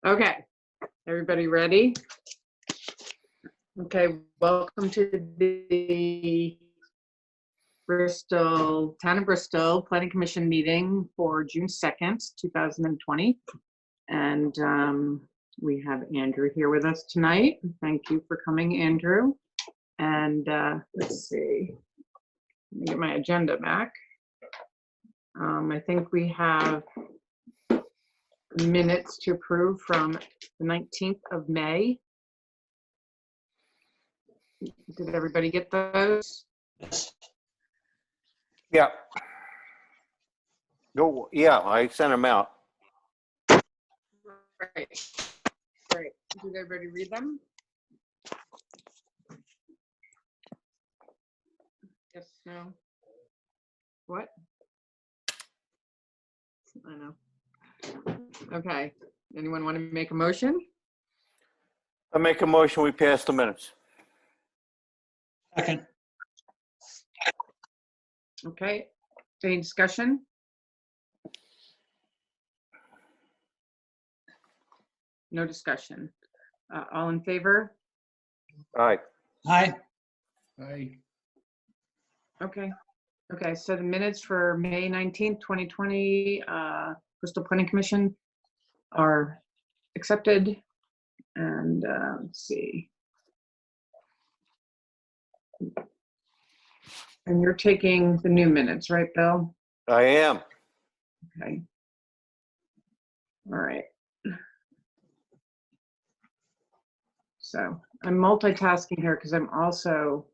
Okay, everybody ready? Okay, welcome to the Town of Bristol Planning Commission meeting for June 2nd, 2020. And we have Andrew here with us tonight. Thank you for coming, Andrew. And let's see, let me get my agenda back. I think we have minutes to approve from the 19th of May. Did everybody get those? Yeah. No, yeah, I sent them out. Right. Great. Did everybody read them? Yes, no. What? I know. Okay. Anyone want to make a motion? I make a motion, we pass the minutes. Second. Okay. Any discussion? No discussion. All in favor? All right. Aye. Aye. Okay. Okay, so the minutes for May 19th, 2020, Bristol Planning Commission are accepted. And let's see. And you're taking the new minutes, right, Bill? I am. Okay. All right. So I'm multitasking here because I'm also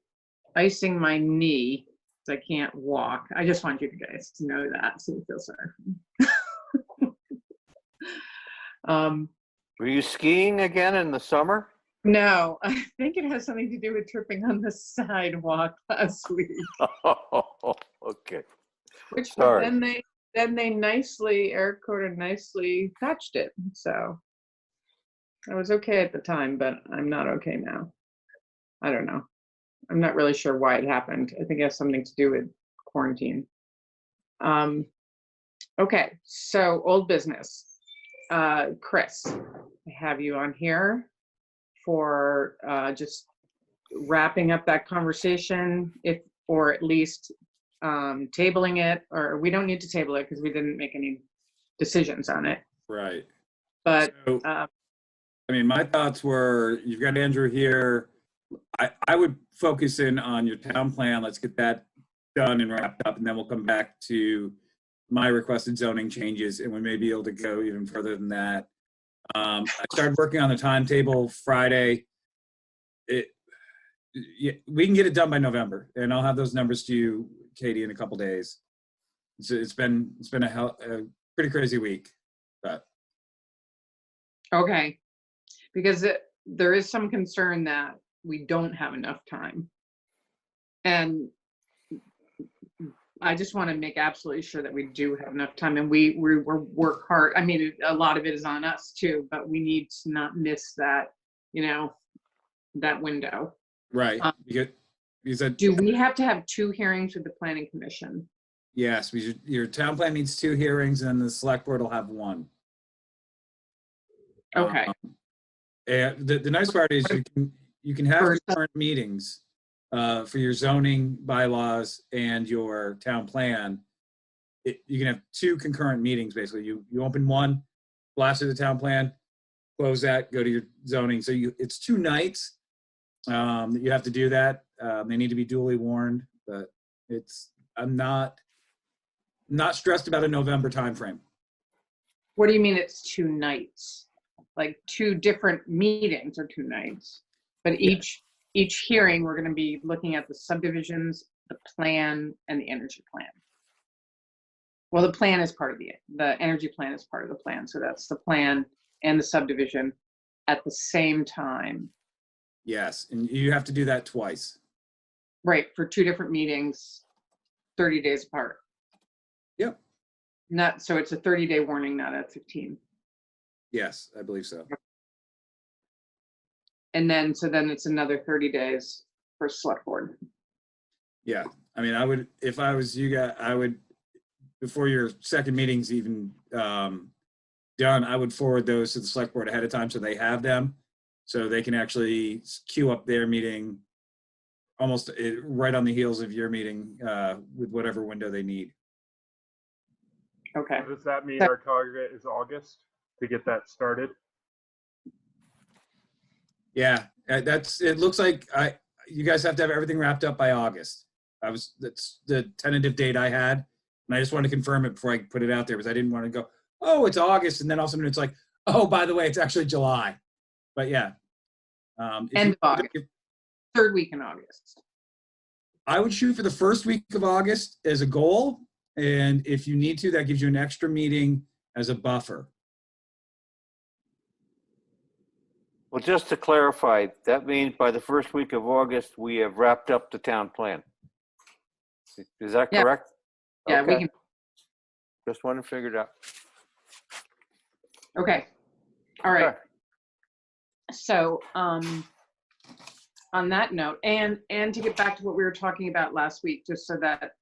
icing my knee so I can't walk. I just want you guys to know that so you feel sorry. Were you skiing again in the summer? No, I think it has something to do with tripping on the sidewalk last week. Okay. Which Sorry. then they nicely, Eric Coder nicely patched it. So I was okay at the time, but I'm not okay now. I don't know. I'm not really sure why it happened. I think it has something to do with quarantine. Okay, so old business. Chris, I have you on here for just wrapping up that conversation, or at least tabling it, or we don't need to table it because we didn't make any decisions on it. Right. But So, I mean, my thoughts were, you've got Andrew here. I would focus in on your town plan. Let's get that done and wrapped up, and then we'll come back to my requested zoning changes, and we may be able to go even further than that. I started working on the timetable Friday. We can get it done by November, and I'll have those numbers to you, Katie, in a couple days. It's been a pretty crazy week, but okay, because there is some concern that we don't have enough time, and I just want to make absolutely sure that we do have enough time, and we work hard. I mean, a lot of it is on us too, but we need to not miss that, that window. right. Because Do we have to have 2 hearings with the Planning Commission? yes, your town plan needs 2 hearings, and the select board will have 1. Okay. And the nice part is you can have First- concurrent meetings for your zoning bylaws and your town plan. You can have 2 concurrent meetings, basically. You open one, blast through the town plan, close that, go to your zoning. So it's 2 nights that you have to do that. They need to be duly warned, but I'm not stressed about a November timeframe. What do you mean it's 2 nights? Like 2 different meetings or 2 nights? But each hearing, we're going to be looking at the subdivisions, the plan, and the energy plan. Well, the plan is part of the energy plan is part of the plan. So that's the plan and the subdivision at the same time. Yes, and you have to do that twice. Right, for 2 different meetings, 30 days apart. Yep. So it's a 30-day warning, not a 15. Yes, I believe so. And then it's another 30 days for select board. Yeah, I mean, if I was you guys, I would, before your second meetings even done, I would forward those to the select board ahead of time so they have them, so they can actually queue up their meeting almost right on the heels of your meeting with whatever window they need. Okay. Does that mean So- our target is August to get that started? Yeah, it looks like you guys have to have everything wrapped up by August. That's the tentative date I had, and I just wanted to confirm it before I put it out there because I didn't want to go, oh, it's August, and then all of a sudden it's like, oh, by the way, it's actually July. But yeah. End of August. Third week in August. I would shoot for the first week of August as a goal, and if you need to, that gives you an extra meeting as a buffer. Well, just to clarify, that means by the first week of August, we have wrapped up the town plan. Is that Yeah. correct? Yeah, we Okay. can. Just want to figure it out. Okay. All right. Okay. So, on that note, and to get back to what we were talking about last week, just so that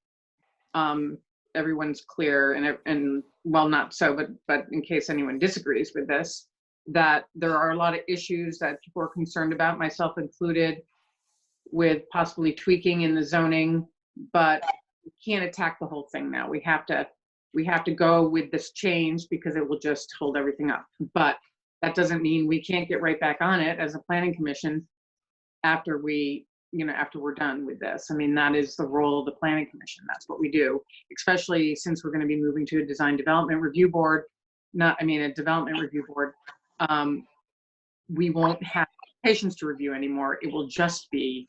everyone's clear, and well, not so, but in case anyone disagrees with this, that there are a lot of issues that people are concerned about, myself included, with possibly tweaking in the zoning, but we can't attack the whole thing now. We have to go with this change because it will just hold everything up. But that doesn't mean we can't get right back on it as a planning commission after we're done with this. I mean, that is the role of the planning commission. That's what we do, especially since we're going to be moving to a design development review board, a development review board. We won't have patients to review anymore. It will just be,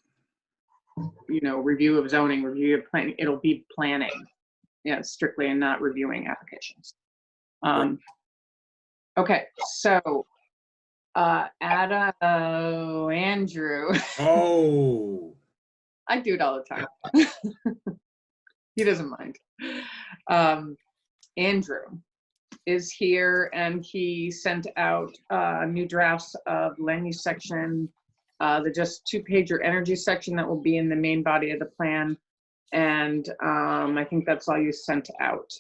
review of zoning, review of planning. It'll be planning, strictly, and not reviewing applications. Okay, so Andrew. Oh. I do it all the time. He doesn't mind. Andrew is here, and he sent out new drafts of land use section, the just 2-pager energy section that will be in the main body of the plan. And I think that's all you sent out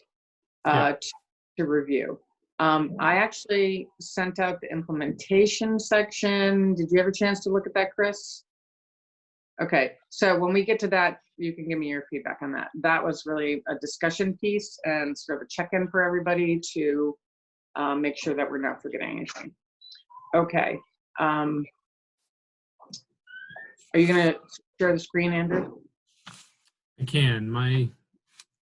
to review. I actually sent out the implementation section. Did you have a chance to look at that, Chris? Okay, so when we get to that, you can give me your feedback on that. That was really a discussion piece and sort of a check-in for everybody to make sure that we're not forgetting anything. Okay. Are you gonna share the screen, Andrew? I can.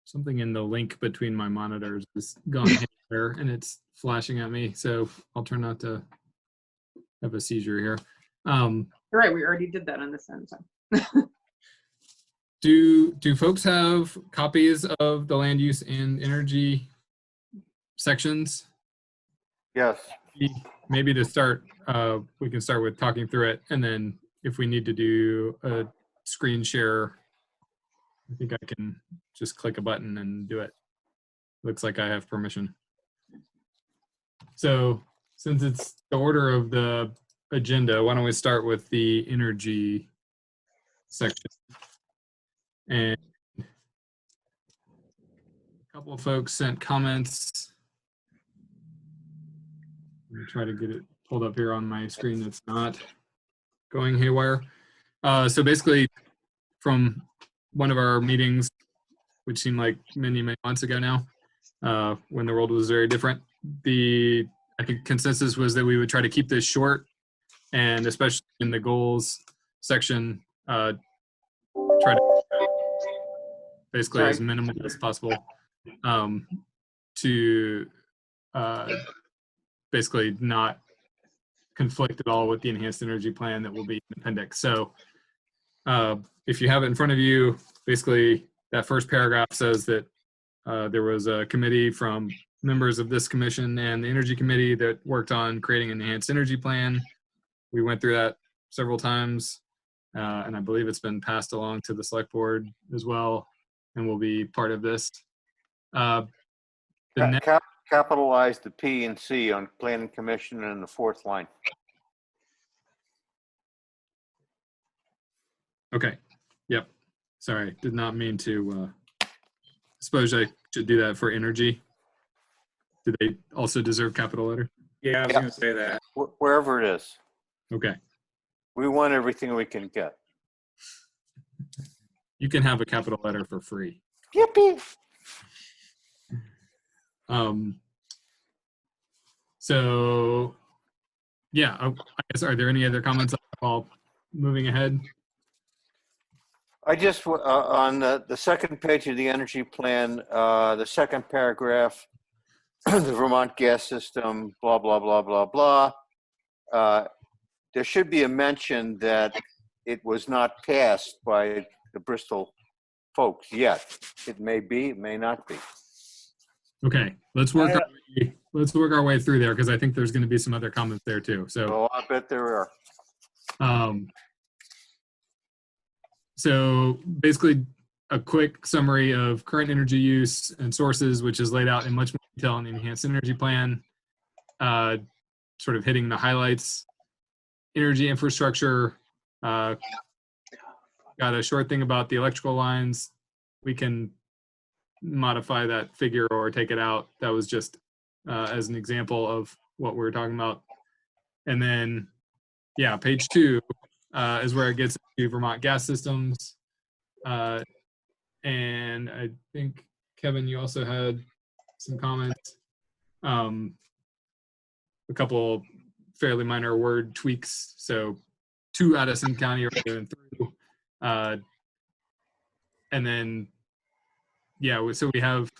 Something in the link between my monitors is gone haywire and it's flashing at me, so I'll try not to have a seizure here. All right, we already did that on this end. So. Do folks have copies of the land use and energy sections? Yes. Maybe to start, we can start with talking through it, and then if we need to do a screen share, I think I can just click a button and do it. Looks like I have permission. So since it's the order of the agenda, why don't we start with the energy section? And a couple of folks sent comments. Let me try to get it pulled up here on my screen that's not going haywire. So basically, from one of our meetings, which seemed like many months ago now, when the world was very different, I think consensus was that we would try to keep this short, and especially in the goals section, try to basically as minimal as possible to basically not conflict at all with the enhanced energy plan that will be in the appendix. So if you have it in front of you, basically that first paragraph says that there was a committee from members of this commission and the energy committee that worked on creating an enhanced energy plan. We went through that several times, and I believe it's been passed along to the select board as well, and will be part of this. Capitalize the P and C on planning commission in the fourth line. Okay. Yep. Sorry, did not mean to. Suppose I should do that for energy. Do they also deserve capital letter? Yeah, I was Yeah. gonna say that. Wherever it is. Okay. We want everything we can get. You can have a capital letter for free. Yippee! So, yeah, I guess, are there any other comments while moving ahead? I just, on the second page of the energy plan, the second paragraph, the Vermont Gas System, blah, blah, blah, blah, blah. There should be a mention that it was not passed by the Bristol folks yet. It may be, it may not be. Okay, let's work our way through there because I think there's going to be some other comments there too. So, Oh, I bet there are. So basically, a quick summary of current energy use and sources, which is laid out in much more detail in the Enhanced Energy Plan. Sort of hitting the highlights. Energy infrastructure. Got a short thing about the electrical lines. We can modify that figure or take it out. That was just as an example of what we're talking about. And then, yeah, page 2 is where it gets to Vermont Gas Systems. And I think, Kevin, you also had some comments. A couple fairly minor word tweaks. So to Addison County rather than through. And then, yeah, so we have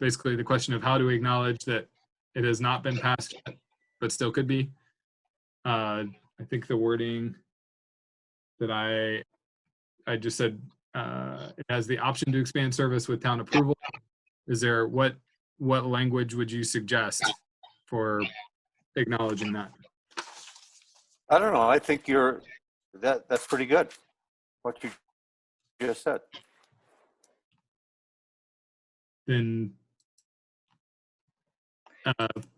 basically the question of how do we acknowledge that it has not been passed yet, but still could be. I think the wording that I just said, it has the option to expand service with town approval. Is there, what language would you suggest for acknowledging that? I don't know. I think that's pretty good. What you just said. Then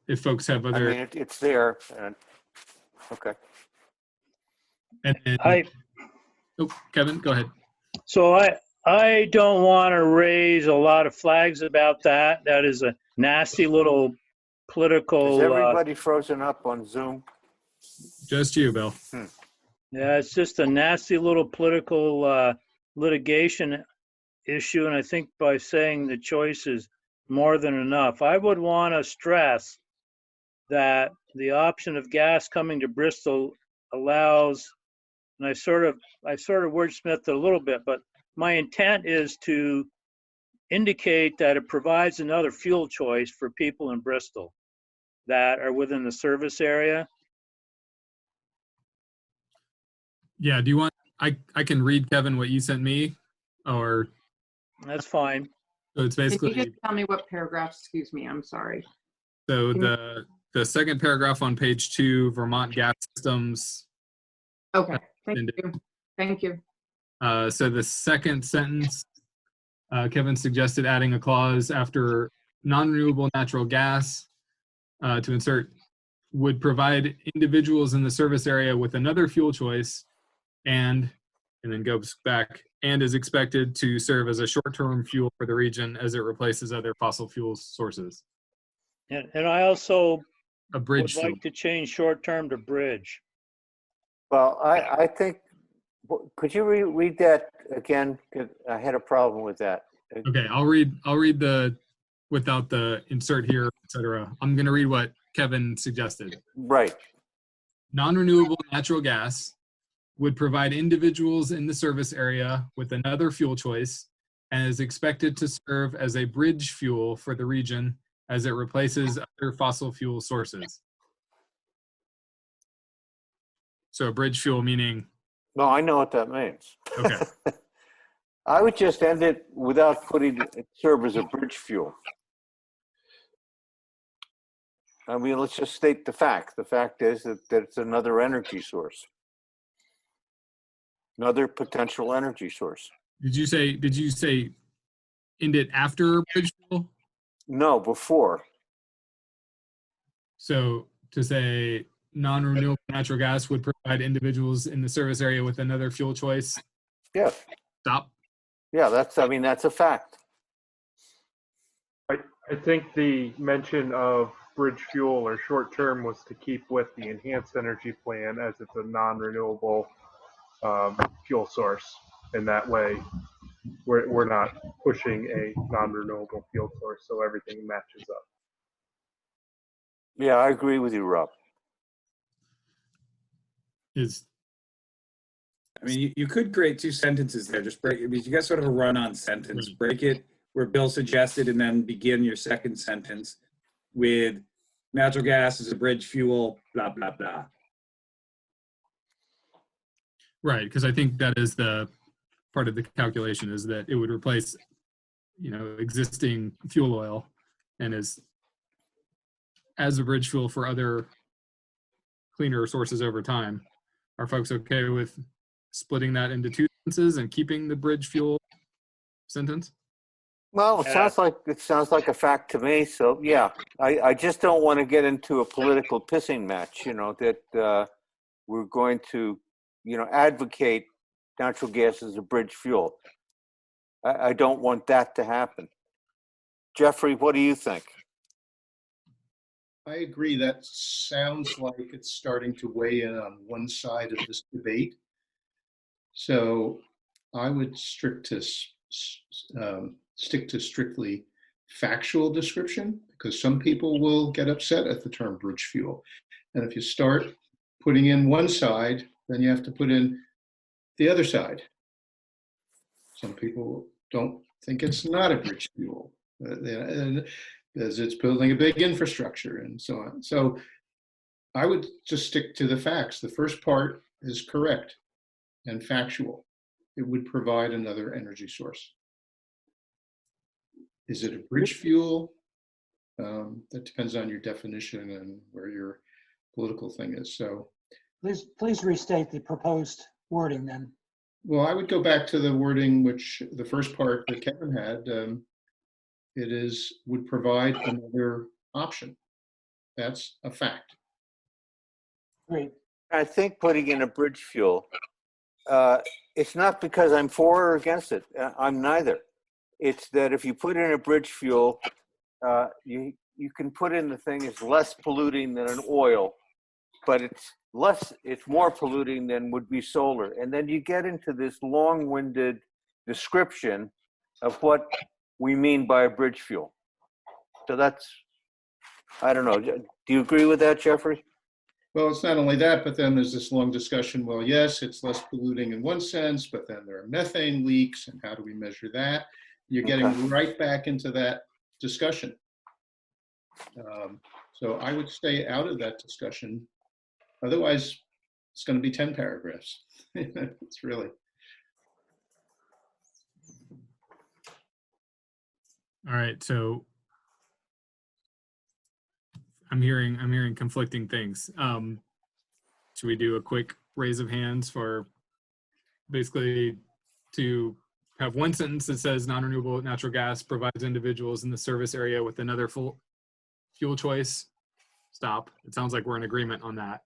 if folks have I other, mean, it's there. And, okay. and then, oh, Kevin, go ahead. So I don't want to raise a lot of flags about that. That is a nasty little political. Is everybody frozen up on Zoom? Just you, Bill. Yeah, it's just a nasty little political litigation issue, and I think by saying the choice is more than enough. I would want to stress that the option of gas coming to Bristol allows, and I sort of wordsmithed it a little bit, but my intent is to indicate that it provides another fuel choice for people in Bristol that are within the service area. Yeah, do you want, I can read, Kevin, what you sent me, or That's fine. so it's Can you basically, just tell me what paragraph? Excuse me, I'm sorry. so can you- the second paragraph on page 2, Vermont Gas Systems. Okay, thank And- you. Thank you. So the second sentence, Kevin suggested adding a clause after non-renewable natural gas to insert would provide individuals in the service area with another fuel choice and then goes back and is expected to serve as a short-term fuel for the region as it replaces other fossil fuel sources. And I also A would bridge fuel. like to change short-term to bridge. Well, I think, could you read that again? 'Cause I had a problem with that. Okay, I'll read the without the insert here, etc. I'm going to read what Kevin suggested. Right. Non-renewable natural gas would provide individuals in the service area with another fuel choice and is expected to serve as a bridge fuel for the region as it replaces other fossil fuel sources. So a bridge fuel meaning, No, I know what that means. okay, I would just end it without putting it serve as a bridge fuel. I mean, let's just state the fact. The fact is that it's another energy source. Another potential energy source. did you say end it after bridge fuel? No, before. So to say non-renewable natural gas would provide individuals in the service area with another fuel choice. Yeah. Stop. Yeah, that's a fact. I I think the mention of bridge fuel or short term was to keep with the enhanced energy plan as it's a non-renewable fuel source. And that way, we're not pushing a non-renewable fuel source, so everything matches up. Yeah, I agree with you, Rob. Is I mean, you could create two sentences there. Just break it. I mean, you got sort of a run-on sentence. Break it where Bill suggested, and then begin your second sentence with natural gas is a bridge fuel, blah, blah, blah. right, because I think that is the part of the calculation, is that it would replace, existing fuel oil, and is as a bridge fuel for other cleaner sources over time. Are folks okay with splitting that into two sentences and keeping the bridge fuel sentence? Well, it sounds like a fact to me. So yeah, I just don't want to get into a political pissing match. That we're going to, advocate natural gas as a bridge fuel. I don't want that to happen. Jeffrey, what do you think? I agree. That sounds like it's starting to weigh in on one side of this debate. So I would stick to strictly factual description, because some people will get upset at the term bridge fuel. And if you start putting in one side, then you have to put in the other side. Some people don't think it's not a bridge fuel, as it's building a big infrastructure and so on. So I would just stick to the facts. The first part is correct and factual. It would provide another energy source. Is it a bridge fuel? That depends on your definition and where your political thing is. So Please restate the proposed wording then. well, I would go back to the wording, which the first part that Kevin had, would provide another option. That's a fact. Great. I think putting in a bridge fuel, it's not because I'm for or against it. I'm neither. It's that if you put in a bridge fuel, you can put in the thing is less polluting than an oil, but it's more polluting than would be solar. And then you get into this long-winded description of what we mean by a bridge fuel. So I don't know. Do you agree with that, Jeffrey? Well, it's not only that, but then there's this long discussion. Well, yes, it's less polluting in one sense, but then there are methane leaks, and how do we measure that? You're getting right back into that discussion. So I would stay out of that discussion. Otherwise, it's going to be 10 paragraphs. It's really. All right, so I'm hearing conflicting things. Should we do a quick raise of hands for basically to have one sentence that says non-renewable natural gas provides individuals in the service area with another full fuel choice? Stop. It sounds like we're in agreement on that.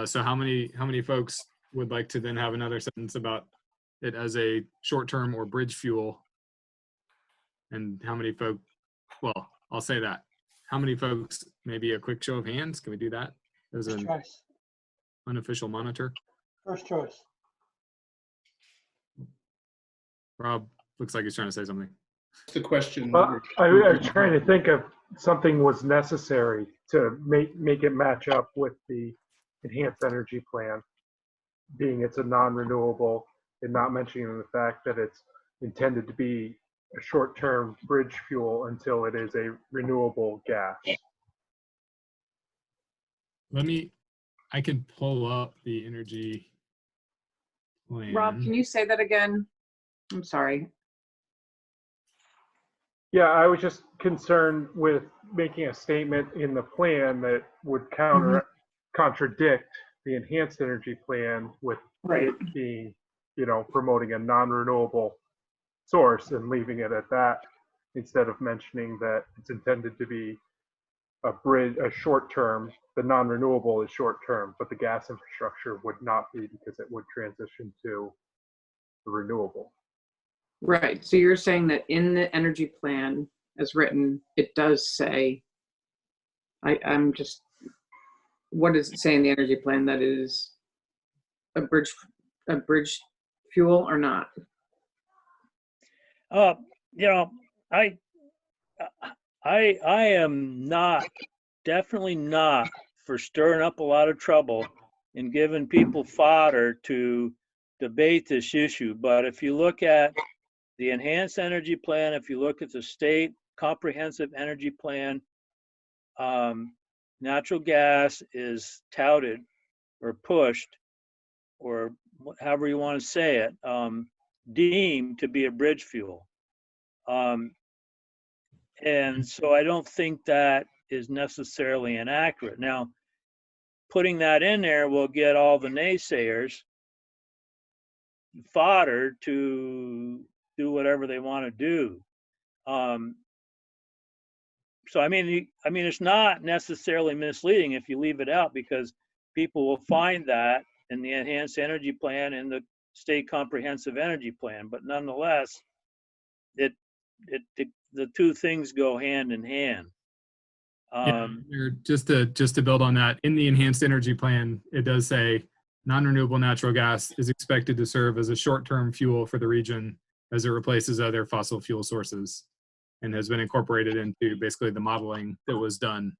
So how many folks would like to then have another sentence about it as a short-term or bridge fuel? And how many folks, well, I'll say that. How many folks, maybe a quick show of hands? Can we do that as First an choice. unofficial monitor? First choice. Rob looks like he's trying to say something. The question. Well, I was trying to think of something was necessary to make it match up with the enhanced energy plan, being it's a non-renewable, and not mentioning the fact that it's intended to be a short-term bridge fuel until it is a renewable gas. I can pull up the energy plan. Rob, can you say that again? I'm sorry. Yeah, I was just concerned with making a statement in the plan that would contradict the enhanced energy plan with Right. it being, promoting a non-renewable source and leaving it at that, instead of mentioning that it's intended to be a short term. The non-renewable is short term, but the gas infrastructure would not be, because it would transition to the renewable. Right. So you're saying that in the energy plan, as written, it does say, I'm just, what does it say in the energy plan that it is a bridge fuel or not? You know, I am not, definitely not for stirring up a lot of trouble and giving people fodder to debate this issue. But if you look at the enhanced energy plan, if you look at the state comprehensive energy plan, natural gas is touted or pushed, or however you want to say it, deemed to be a bridge fuel. And so I don't think that is necessarily inaccurate. Now, putting that in there will get all the naysayers fodder to do whatever they want to do. So I mean, it's not necessarily misleading if you leave it out, because people will find that in the enhanced energy plan and the state comprehensive energy plan. But nonetheless, the two things go hand in hand. Just to build on that, in the enhanced energy plan, it does say non-renewable natural gas is expected to serve as a short-term fuel for the region as it replaces other fossil fuel sources, and has been incorporated into basically the modeling that was done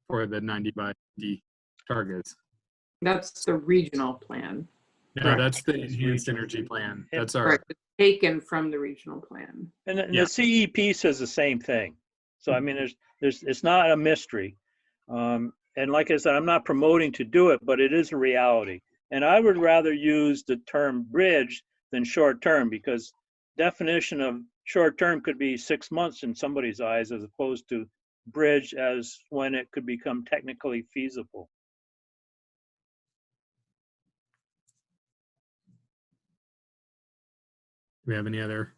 for the 90 by 90 targets. That's the regional plan. No, that's the enhanced energy plan. That's our Right, it's taken from the regional plan. And Yeah. the CEP says the same thing. So I mean, it's not a mystery. And like I said, I'm not promoting to do it, but it is a reality. And I would rather use the term bridge than short term, because definition of short term could be 6 months in somebody's eyes, as opposed to bridge as when it could become technically feasible. Do we have any other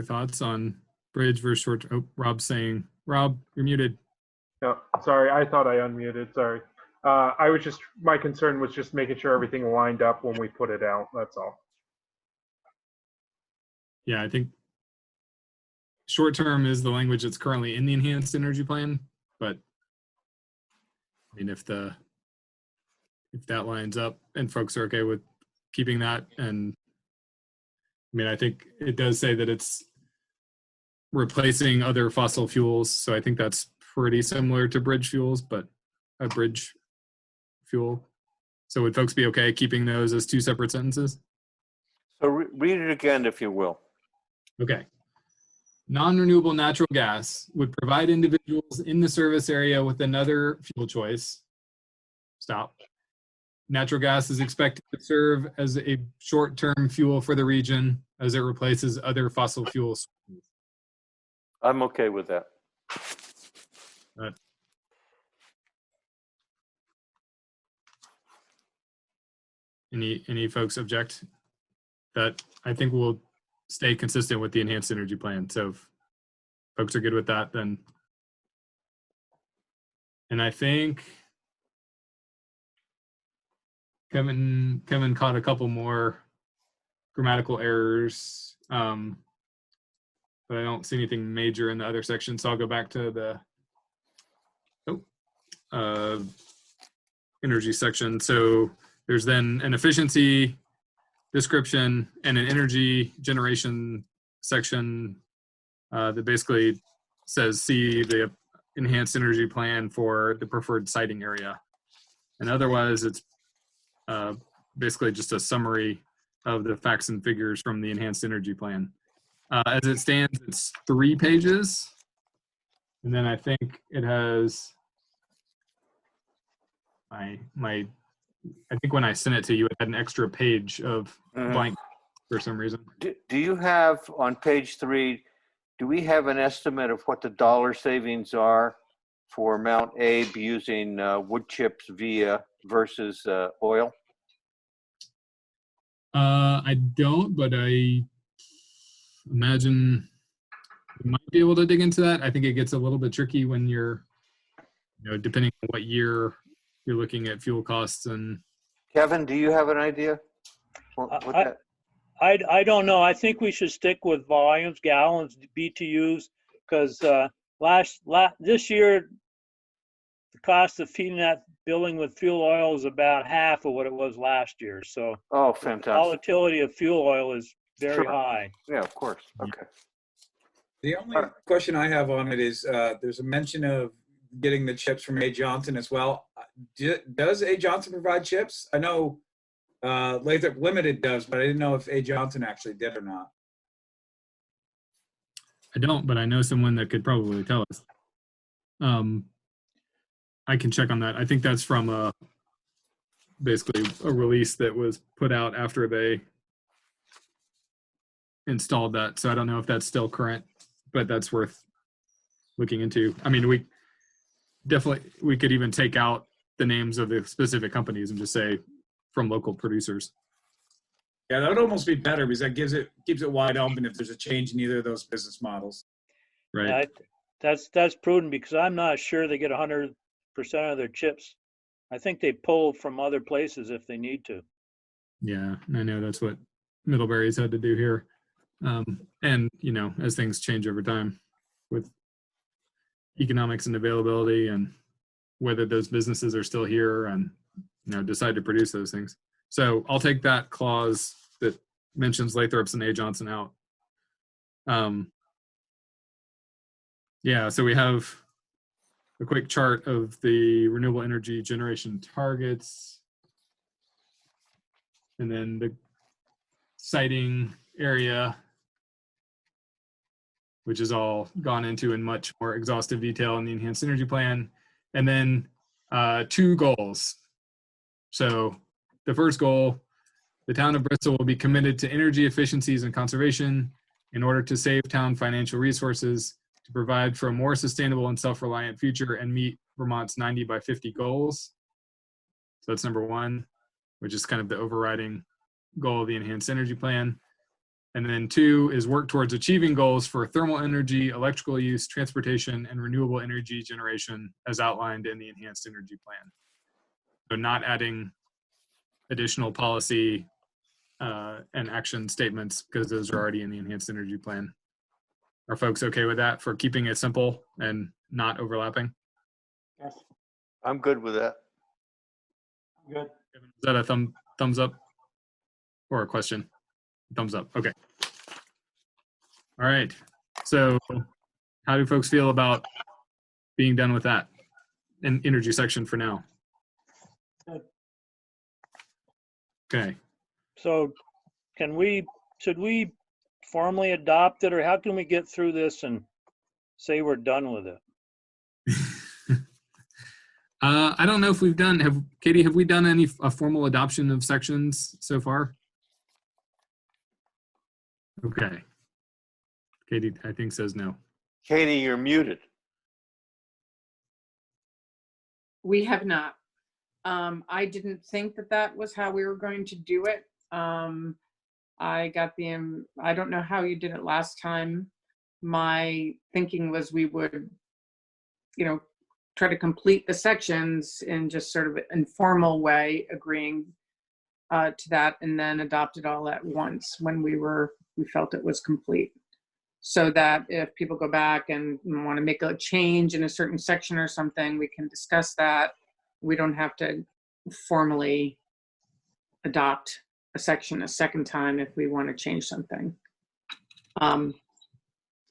thoughts on bridge versus short? Oh, Rob's saying, Rob, you're muted. No, sorry, I thought I unmuted, sorry. My concern was just making sure everything lined up when we put it out, that's all. Yeah, I think short term is the language that's currently in the enhanced energy plan, but I mean, if that lines up and folks are okay with keeping that, and I mean, I think it does say that it's replacing other fossil fuels, so I think that's pretty similar to bridge fuels, but a bridge fuel. So would folks be okay keeping those as two separate sentences? So read it again, if you will. Okay. Non-renewable natural gas would provide individuals in the service area with another fuel choice. Stop. Natural gas is expected to serve as a short-term fuel for the region as it replaces other fossil fuels. I'm okay with that. Any folks object? That I think will stay consistent with the enhanced energy plan. So if folks are good with that, then. And I think Kevin caught a couple more grammatical errors, but I don't see anything major in the other section. So I'll go back to the energy section. So there's then an efficiency description and an energy generation section that basically says, see the enhanced energy plan for the preferred siting area. And otherwise, it's basically just a summary of the facts and figures from the enhanced energy plan. As it stands, it's 3 pages. And then I think it has I think when I sent it to you, it had an extra page of blank for some reason. Do you have on page 3, do we have an estimate of what the dollar savings are for Mount Abe using wood chips versus oil? I don't, but I imagine we might be able to dig into that. I think it gets a little bit tricky when you're, depending on what year you're looking at fuel costs. And Kevin, do you have an idea? I don't know. I think we should stick with volumes, gallons, BTUs because this year, the cost of feeding that building with fuel oil is about half of what it was last year. So Oh, the fantastic. volatility of fuel oil is very Sure. high. Yeah, of course. Okay. The only question I have on it is there's a mention of getting the chips from A. Johnson as well. Does A. Johnson provide chips? I know Lathrop Limited does, but I didn't know if A. Johnson actually did or not. I don't, but I know someone that could probably tell us. I can check on that. I think that's from basically a release that was put out after they installed that. So I don't know if that's still current, but that's worth looking into. I mean, we could even take out the names of the specific companies and just say from local producers. Yeah, that would almost be better because that keeps it wide open if there's a change in either of those business models. Right. That's prudent because I'm not sure they get 100% of their chips. I think they pull from other places if they need to. Yeah, I know that's what Middlebury's had to do here. And, as things change over time with economics and availability and whether those businesses are still here and, decide to produce those things. So I'll take that clause that mentions Lathrop's and A. Johnson out. Yeah, so we have a quick chart of the renewable energy generation targets. And then the siting area, which is all gone into in much more exhaustive detail in the enhanced energy plan. And then 2 goals. So the first goal, the town of Bristol will be committed to energy efficiencies and conservation in order to save town financial resources, to provide for a more sustainable and self-reliant future and meet Vermont's 90 by 50 goals. So that's number 1, which is kind of the overriding goal of the enhanced energy plan. And then 2 is work towards achieving goals for thermal energy, electrical use, transportation, and renewable energy generation as outlined in the enhanced energy plan. So not adding additional policy and action statements because those are already in the enhanced energy plan. Are folks okay with that for keeping it simple and not overlapping? Yes, I'm good with that. good. Is that a thumbs up or a question? Thumbs up. Okay. All right. So how do folks feel about being done with that in energy section for now? Good. Okay. So should we formally adopt it, or how can we get through this and say we're done with it? I don't know if we've done, Katie, have we done a formal adoption of sections so far? Okay. Katie, I think says no. Katie, you're muted. We have not. I didn't think that was how we were going to do it. I don't know how you did it last time. My thinking was we would, try to complete the sections in just sort of an informal way, agreeing to that, and then adopt it all at once when we felt it was complete. So that if people go back and want to make a change in a certain section or something, we can discuss that. We don't have to formally adopt a section a second time if we want to change something. I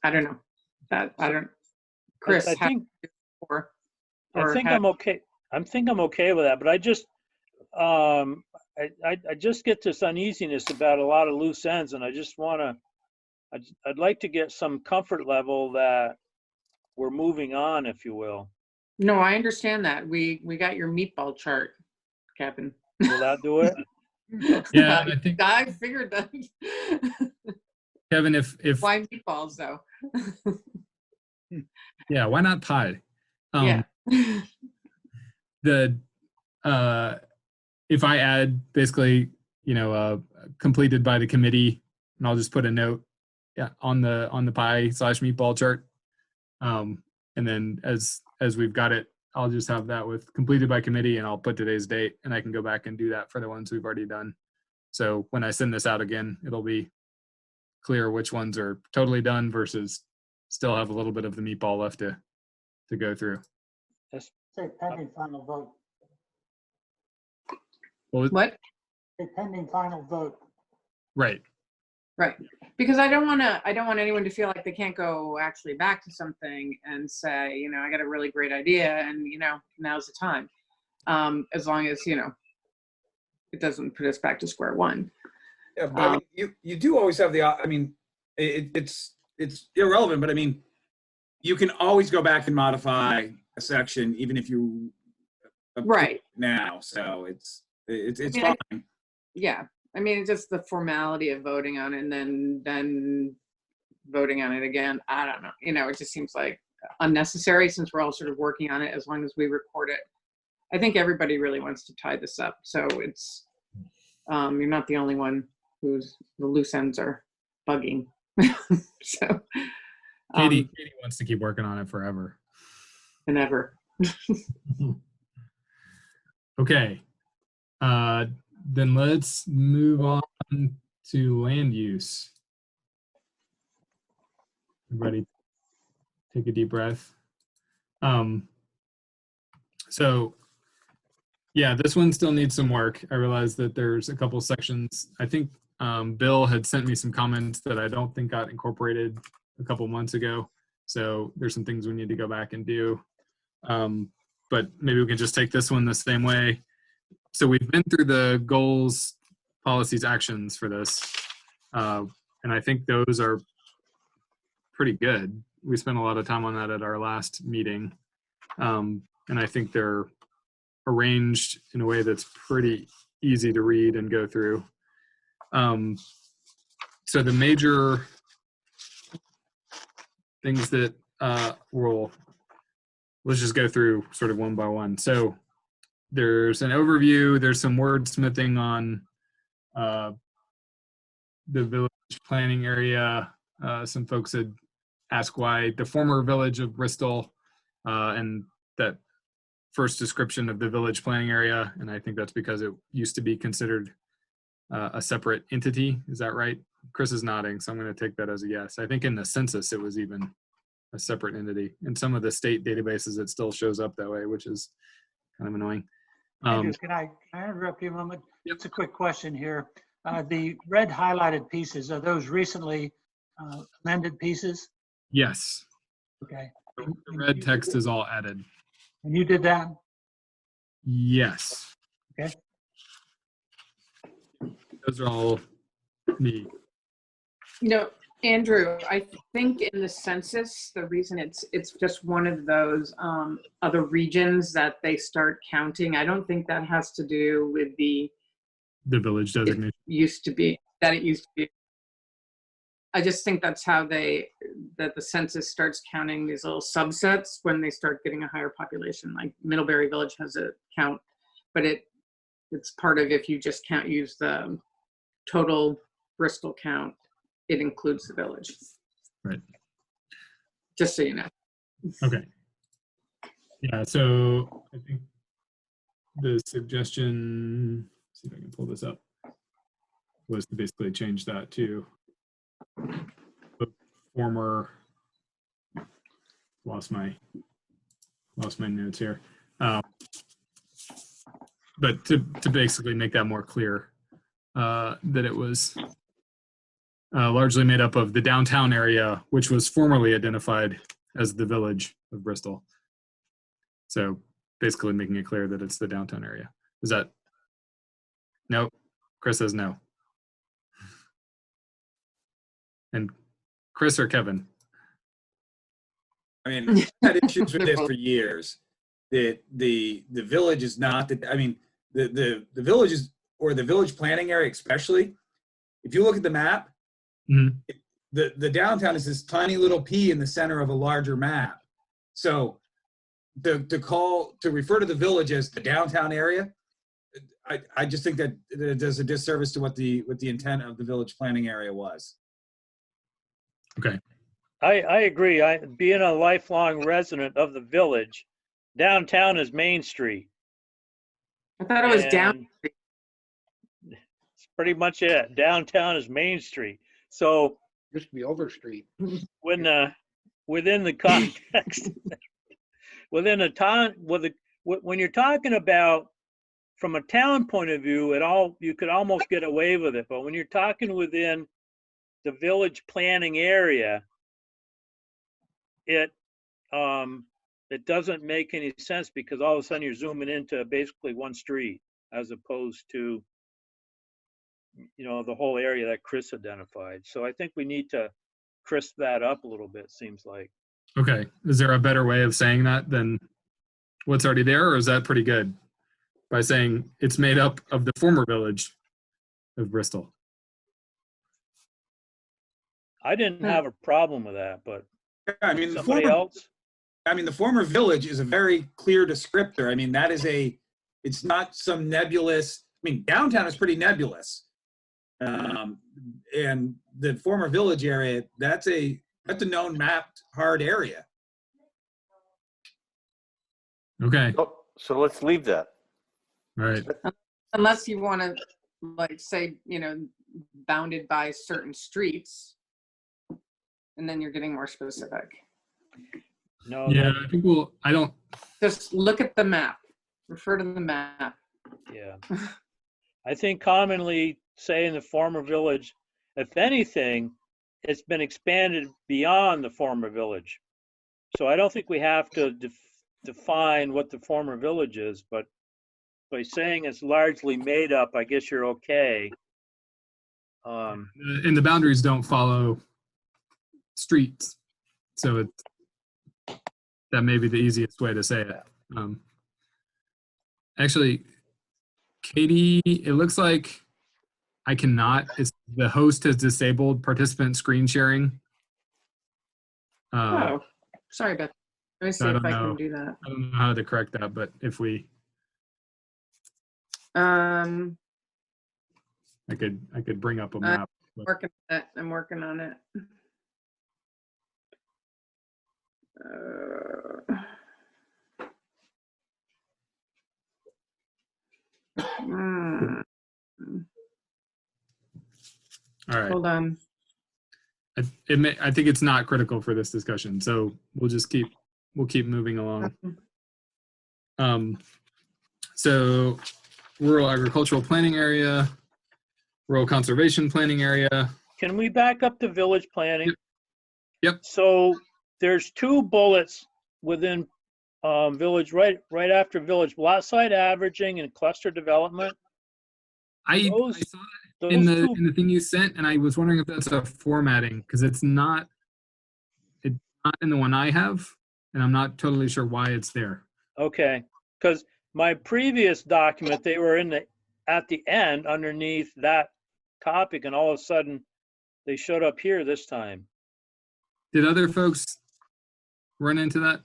don't know. Chris, I think I'm I'm okay. I think I'm okay with that, but I just I just get this uneasiness about a lot of loose ends, and I just I'd like to get some comfort level that we're moving on, if you will. No, I understand that. We got your meatball chart, Kevin. Will that do it? Yeah, I think I figured that. Kevin, if Why meatballs though? yeah, why not pie? Yeah. If I add basically, completed by the committee, and I'll just put a note on the pie/meatball chart. And then as we've got it, I'll just have that with completed by committee, and I'll put today's date, and I can go back and do that for the ones we've already done. So when I send this out again, it'll be clear which ones are totally done versus still have a little bit of the meatball left to go through. Say pending final vote. Well, What? Say pending final vote. right. Right. Because I don't want anyone to feel like they can't go actually back to something and say, you know, I got a really great idea and, you know, now's the time. As long as, you know, it doesn't put us back to square one. Yeah, but I mean, you do always have the, I mean, it's irrelevant, but I mean, you can always go back and modify a section, even if you approve Right. it now. So it's Yeah. fine. Yeah. I mean, it's just the formality of voting on it and then voting on it again. I don't know. You know, it just seems like unnecessary since we're all sort of working on it as long as we record it. I think everybody really wants to tie this up. So it's, you're not the only one who's the loose ends are bugging. So, Katie wants to keep working on it forever. and ever. Okay. Then let's move on to land use. Everybody take a deep breath. So yeah, this one still needs some work. I realize that there's a couple sections. I think Bill had sent me some comments that I don't think got incorporated a couple months ago. So there's some things we need to go back and do. But maybe we can just take this one the same way. So we've been through the goals, policies, actions for this. And I think those are pretty good. We spent a lot of time on that at our last meeting. And I think they're arranged in a way that's pretty easy to read and go through. So the major things that let's just go through sort of one by one. So there's an overview, there's some wordsmithing on the village planning area. Some folks had asked why the former village of Bristol and that first description of the village planning area, and I think that's because it used to be considered a separate entity. Is that right? Chris is nodding, so I'm going to take that as a yes. I think in the census it was even a separate entity. In some of the state databases it still shows up that way, which is kind of annoying. Andrew, can I interrupt you a moment? Yep. It's a quick question here. The red highlighted pieces, are those recently amended pieces? Yes. Okay. The red text is all added. And you did that? Yes. Okay. Those are all me. You know, Andrew, I think in the census, the reason it's just one of those other regions that they start counting. I don't think that has to do with the village designation. it used to be. I just think that's how that the census starts counting these little subsets when they start getting a higher population. Like Middlebury Village has a count, but it's part of, if you just use the total Bristol count, it includes the village. Right. Just so you know. Okay. Yeah, so I think the suggestion, see if I can pull this up, was to basically change that to the former, lost my notes here. But to basically make that more clear, that it was largely made up of the downtown area, which was formerly identified as the village of Bristol. So basically making it clear that it's the downtown area. Is that? No. Chris says no. And Chris or Kevin? I mean, I've had issues with this for years. The village is not the, I mean, the village is, or the village planning area especially, if you look at the map, Mhm. the downtown is this tiny little P in the center of a larger map. So to refer to the village as the downtown area, I just think that it does a disservice to what the intent of the village planning area was. Okay. I agree. Being a lifelong resident of the village, downtown is Main Street. I thought it was down. And it's pretty much it. Downtown is Main Street. So Used to be Overstreet. when within the context, within a town, when you're talking about from a town point of view, you could almost get away with it. But when you're talking within the village planning area, it doesn't make any sense because all of a sudden you're zooming into basically one street as opposed to, the whole area that Chris identified. So I think we need to crisp that up a little bit, seems like. Okay. Is there a better way of saying that than what's already there, or is that pretty good? By saying it's made up of the former village of Bristol. I didn't have a problem with that, but Yeah, I mean, somebody else? the former village is a very clear descriptor. I mean, it's not some nebulous, I mean, downtown is pretty nebulous. And the former village area, that's a known mapped hard area. Okay. So let's leave that. All right. Unless you want to, like, say, bounded by certain streets, and then you're getting more specific. No. Yeah, I think I don't. Just look at the map. Refer to the map. Yeah. I think commonly say in the former village, if anything, it's been expanded beyond the former village. So I don't think we have to define what the former village is, but by saying it's largely made up, I guess you're okay. And the boundaries don't follow streets, so that may be the easiest way to say it. Actually, Katie, it looks like I cannot. The host has disabled participant screen sharing. Oh, sorry about that. Let me see if I know. can do that. I don't know how to correct that, but if we, I could bring up a map. I'm working on it. All right. Hold on. I think it's not critical for this discussion, so we'll keep moving along. So rural agricultural planning area, rural conservation planning area. Can we back up to village planning? Yep. So there's 2 bullets within village, right after village, lot side averaging and cluster development. I saw that in the thing you sent, and I was wondering if that's a formatting, because it's not in the one I have, and I'm not totally sure why it's there. Okay, because my previous document, they were at the end underneath that topic, and all of a sudden they showed up here this time. Did other folks run into that?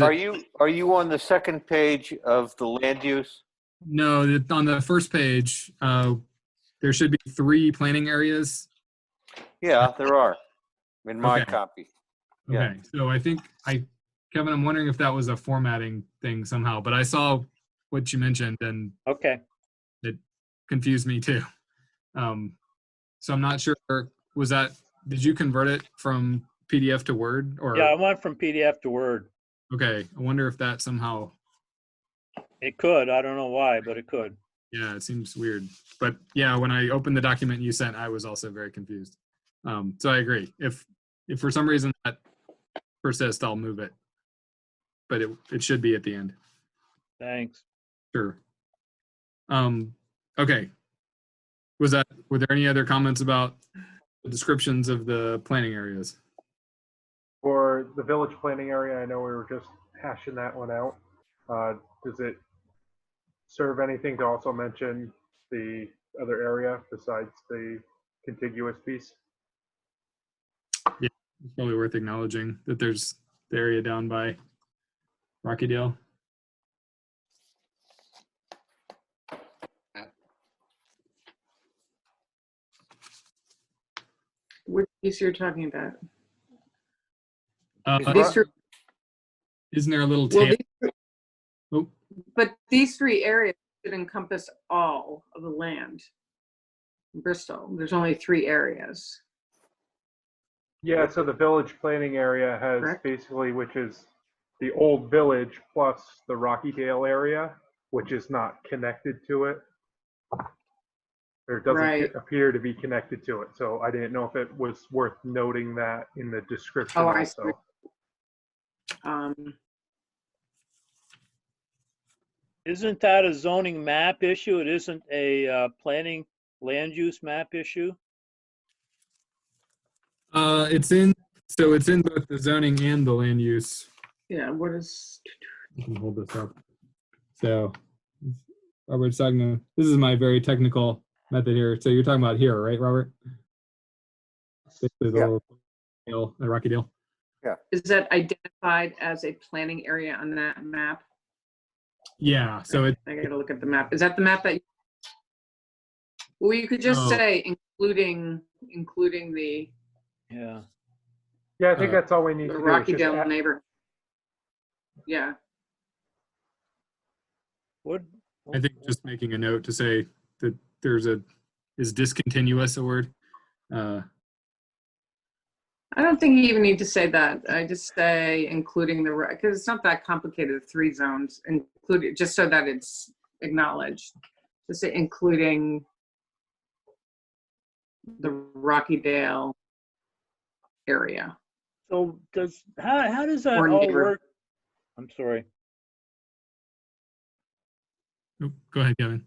Are you on the second page of the land use? No, on the first page, there should be 3 planning areas. Yeah, there are in my Okay. copy. Okay, Yeah. so I think Kevin, I'm wondering if that was a formatting thing somehow, but I saw what you mentioned and Okay. it confused me too. So I'm not sure, did you convert it from PDF to Word or? Yeah, I went from PDF to Word. Okay, I wonder if that somehow. It could, I don't know why, but it could. Yeah, it seems weird. But yeah, when I opened the document you sent, I was also very confused. So I agree. If for some reason that persists, I'll move it. But it should be at the end. Thanks. Sure. Okay. Were there any other comments about the descriptions of the planning areas? For the village planning area, I know we were just hashing that one out. Does it serve anything to also mention the other area besides the contiguous piece? Yeah, it's probably worth acknowledging that there's the area down by Rockydale. Which piece you're talking about? These three- Isn't there a little well, tail? but these 3 areas should encompass all of the land in Bristol. There's only 3 areas. Yeah, so the village planning area has Correct. basically, which is the old village plus the Rockydale area, which is not connected to it. Or it doesn't Right. appear to be connected to it. So I didn't know if it was worth noting that in the description Oh, I see. also. Isn't that a zoning map issue? It isn't a planning land use map issue? It's in both the zoning and the land use. Yeah, what is, I can hold this up. So Robert's talking. This is my very technical method here. So you're talking about here, right, Robert? Basically the Yeah. little deal, the Rocky Deal. is that identified as a planning area on that map? Yeah. So it. I gotta look at the map. Is that the map that? Well, you could just Oh. say including the Yeah. Yeah, I think that's all we need the to do. Rocky is just Dale add- neighbor. Yeah, What? I think just making a note to say that is discontinuous a word? I don't think you even need to say that. I just say including the, because it's not that complicated, 3 zones, including, just so that it's acknowledged. Just say including the Rocky Dale area. So how does that Or all neighbor. work? I'm sorry. Oh, go ahead, Kevin.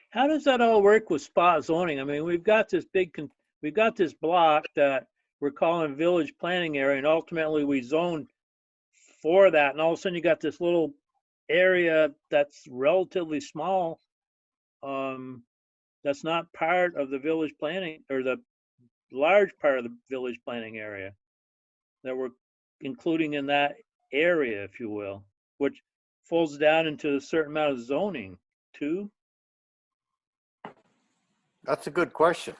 How does that all work with spot zoning? I mean, we've got this we've got this block that we're calling village planning area, and ultimately we zone for that. And all of a sudden you got this little area that's relatively small, that's not part of the village planning, or the large part of the village planning area that we're including in that area, if you will, which falls down into a certain amount of zoning too. That's a good question.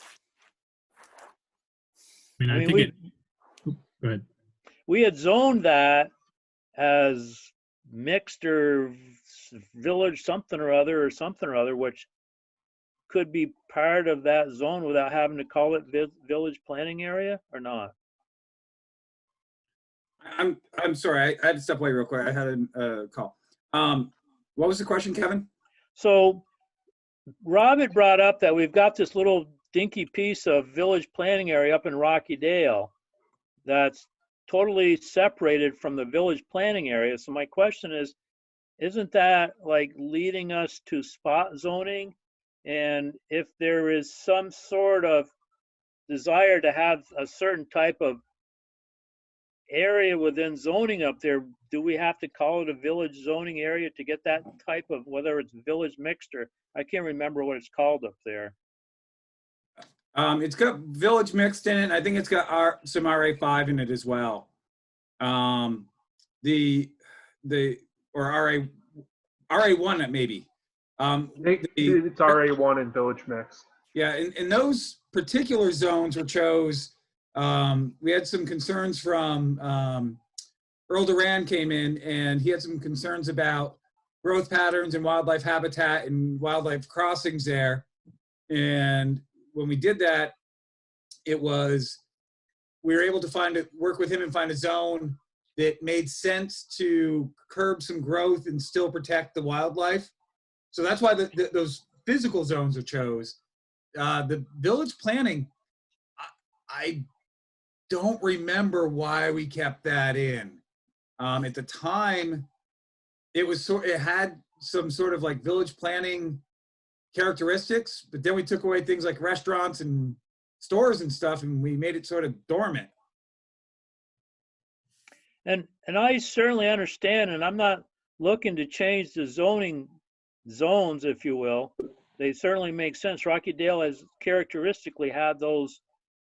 I mean, I I mean, think it. Go ahead. we had zoned that as mixed or village something or other, which could be part of that zone without having to call it village planning area or not. I'm sorry. I had to step away real quick. I had a call. What was the question, Kevin? So Rob had brought up that we've got this little dinky piece of village planning area up in Rocky Dale that's totally separated from the village planning area. So my question is, isn't that like leading us to spot zoning? And if there is some sort of desire to have a certain type of area within zoning up there, do we have to call it a village zoning area to get that type of, whether it's village mixed or, I can't remember what it's called up there. It's got village mixed in it. I think it's got some RA5 in it as well. Or RA1 maybe. It's RA1 and village mix. Yeah, in those particular zones were chose. We had some concerns from Earl Duran came in, and he had some concerns about growth patterns and wildlife habitat and wildlife crossings there. And when we did that, we were able to work with him and find a zone that made sense to curb some growth and still protect the wildlife. So that's why those physical zones are chose. The village planning, I don't remember why we kept that in. At the time, it had some sort of like village planning characteristics, but then we took away things like restaurants and stores and stuff, and we made it sort of dormant. And I certainly understand, and I'm not looking to change the zoning zones, if you will. They certainly make sense. Rocky Dale has characteristically had those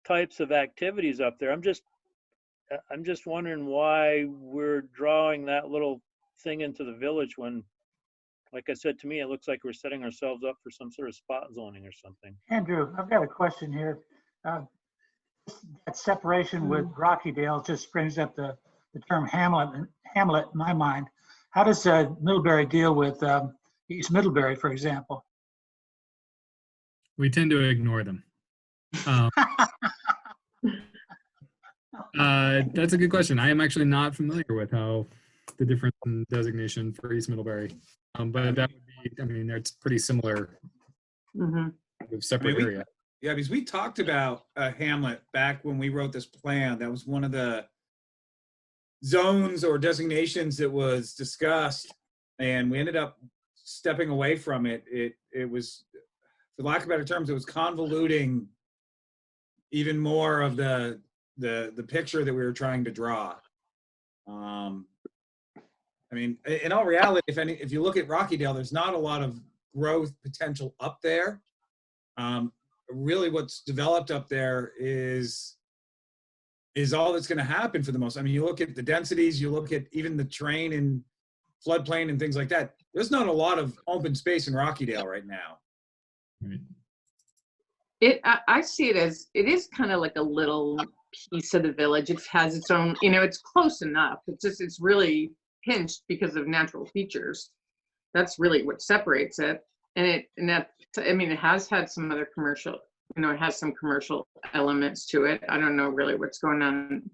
types of activities up there. I'm just wondering why we're drawing that little thing into the village when, like I said, to me, it looks like we're setting ourselves up for some sort of spot zoning or something. Andrew, I've got a question here. That separation with Rocky Dale just brings up the term hamlet in my mind. How does Middlebury deal with East Middlebury, for example? We tend to ignore them. That's a good question. I am actually not familiar with how the difference in designation for East Middlebury. But that would be, I mean, it's pretty similar Mhm. with separate we- area. Yeah, because we talked about Hamlet back when we wrote this plan. That was one of the zones or designations that was discussed, and we ended up stepping away from it. It was, for lack of better terms, it was convoluting even more of the picture that we were trying to draw. I mean, in all reality, if you look at Rockydale, there's not a lot of growth potential up there. Really, what's developed up there is all that's going to happen for the most. I mean, you look at the densities, you look at even the terrain and floodplain and things like that. There's not a lot of open space in Rockydale right now. Right. I see it as, it is kind of like a little piece of the village. It has its own, it's close enough. It's really pinched because of natural features. That's really what separates it. And it has had some other commercial, it has some commercial elements to it. I don't know really what's going on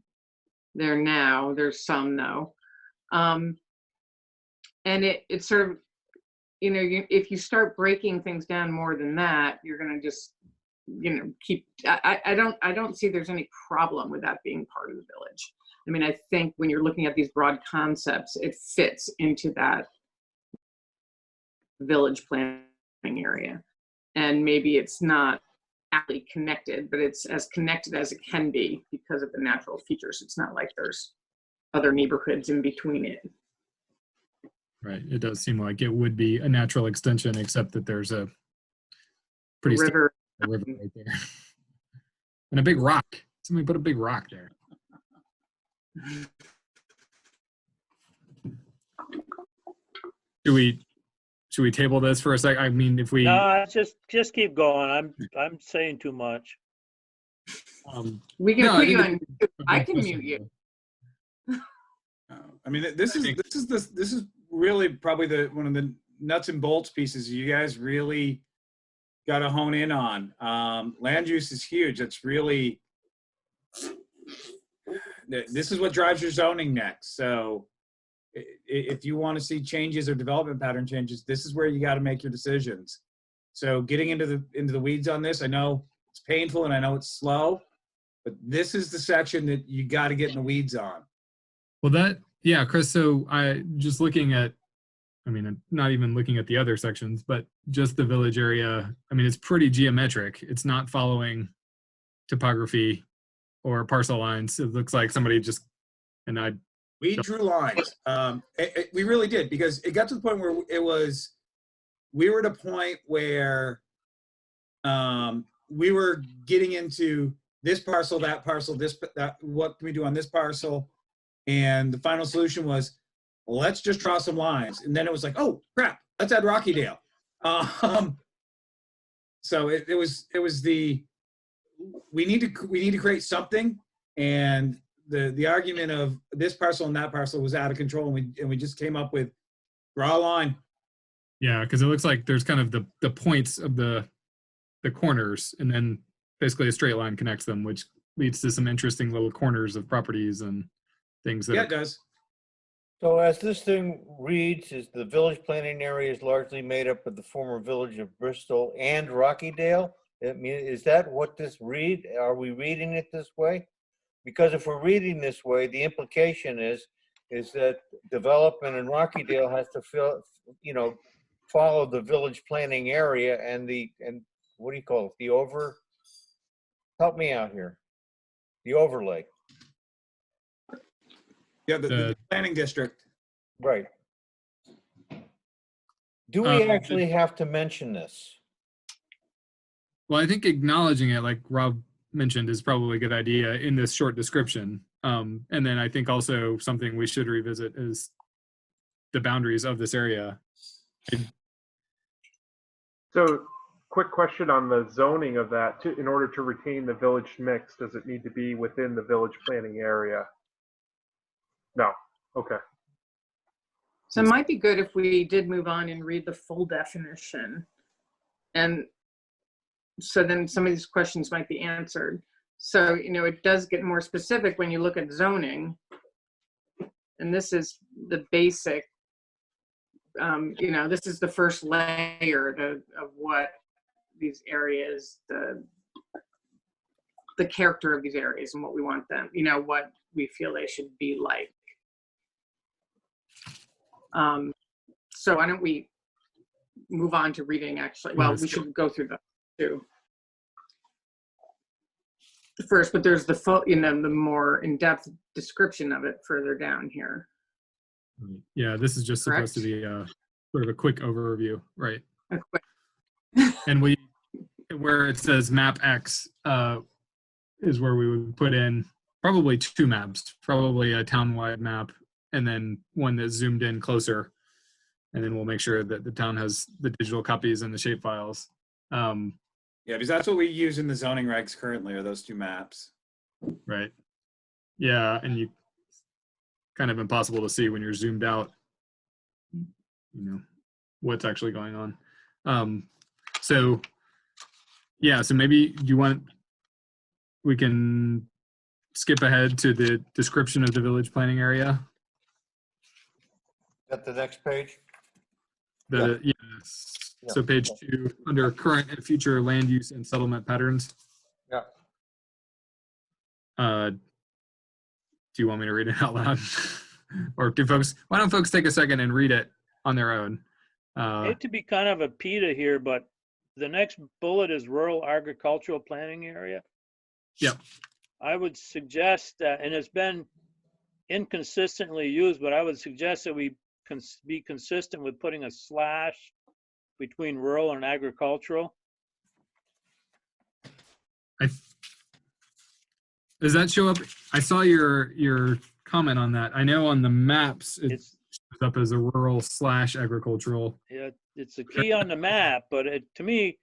there now. There's some though. And it's sort of, if you start breaking things down more than that, you're going to just, I don't see there's any problem with that being part of the village. I mean, I think when you're looking at these broad concepts, it fits into that village planning area. And maybe it's not actually connected, but it's as connected as it can be because of the natural features. It's not like there's other neighborhoods in between it. Right. It does seem like it would be a natural extension, except that there's a pretty steep River. river right there. And a big rock. Somebody put a big rock there. Should we table this for a sec? I mean, if we No, just keep going. I'm saying too much. We can No, I put you think on. it's a I good can question, mute you. I mean, this is really probably one of the nuts and bolts pieces you guys really got to hone in on. Land use is huge. That's really, this is what drives your zoning next. So if you want to see changes or development pattern changes, this is where you got to make your decisions. So getting into the weeds on this, I know it's painful and I know it's slow, but this is the section that you got to get in the weeds on. Well, yeah, Chris, so I just looking at, I mean, I'm not even looking at the other sections, but just the village area, I mean, it's pretty geometric. It's not following topography or parcel lines. It looks like somebody just, We drew lines. We really did, because it got to the point where we were at a point where we were getting into this parcel, that parcel, that, what can we do on this parcel? And the final solution was, let's just draw some lines. And then it was like, oh crap, let's add Rockydale. So it was we need to create something, and the argument of this parcel and that parcel was out of control, and we just came up with draw a line. yeah, because it looks like there's kind of the points of the corners, and then basically a straight line connects them, which leads to some interesting little corners of properties and things that Yeah, it does. So as this thing reads, is the village planning area is largely made up of the former village of Bristol and Rockydale? I mean, is that what this read? Are we reading it this way? Because if we're reading this way, the implication is that development in Rockydale has to follow the village planning area and what do you call it? Help me out here. The overlay. Yeah, the planning district. Right. Do we Um, actually have to mention this? Well, I think acknowledging it, like Rob mentioned, is probably a good idea in this short description. And then I think also something we should revisit is the boundaries of this area. So, quick question on the zoning of that. In order to retain the village mix, does it need to be within the village planning area? No. Okay. So it might be good if we did move on and read the full definition. And so then some of these questions might be answered. So, it does get more specific when you look at zoning. And this is the basic, this is the first layer of what these areas, the character of these areas and what we want them, what we feel they should be like. So why don't we move on to reading actually? Well, we should go through the two first, but there's the more in-depth description of it further down here. Yeah, this is just supposed to be sort of a quick overview, right? And where it says map X is where we would put in probably two maps, probably a town-wide map and then one that's zoomed in closer. And then we'll make sure that the town has the digital copies and the shape files. Yeah, because that's what we use in the zoning regs currently, are those two maps. Right. Yeah, and you kind of impossible to see when you're zoomed out, what's actually going on. So maybe we can skip ahead to the description of the village planning area. At the next page? Yes. So page 2, under current and future land use and settlement patterns. Yeah. Do you want me to read it out loud? Or why don't folks take a second and read it on their own? I hate to be kind of a PETA here, but the next bullet is rural agricultural planning area. Yep. I would suggest that, and it's been inconsistently used, but I would suggest that we be consistent with putting a slash between rural and agricultural. Does that show up? I saw your comment on that. I know on the maps it shows up as a rural / agricultural. Yeah, it's a key on the map, but to me,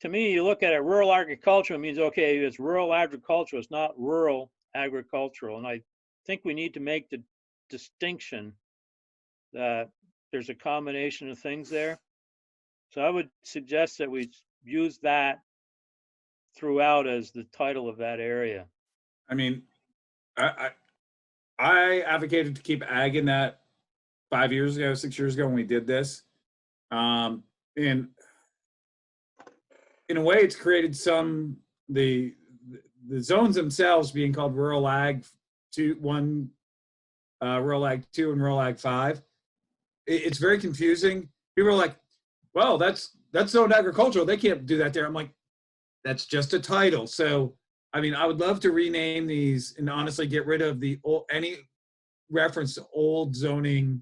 you look at it, rural agricultural means, okay, it's rural agricultural, it's not rural agricultural. And I think we need to make the distinction that there's a combination of things there. So I would suggest that we use that throughout as the title of that area. I mean, I advocated to keep ag in that 6 years ago when we did this. And in a way, it's created the zones themselves being called rural ag 2, rural ag 2 and rural ag 5. It's very confusing. People are like, well, that's zoned agricultural. They can't do that there. I'm like, that's just a title. So, I mean, I would love to rename these and honestly get rid of any reference to old zoning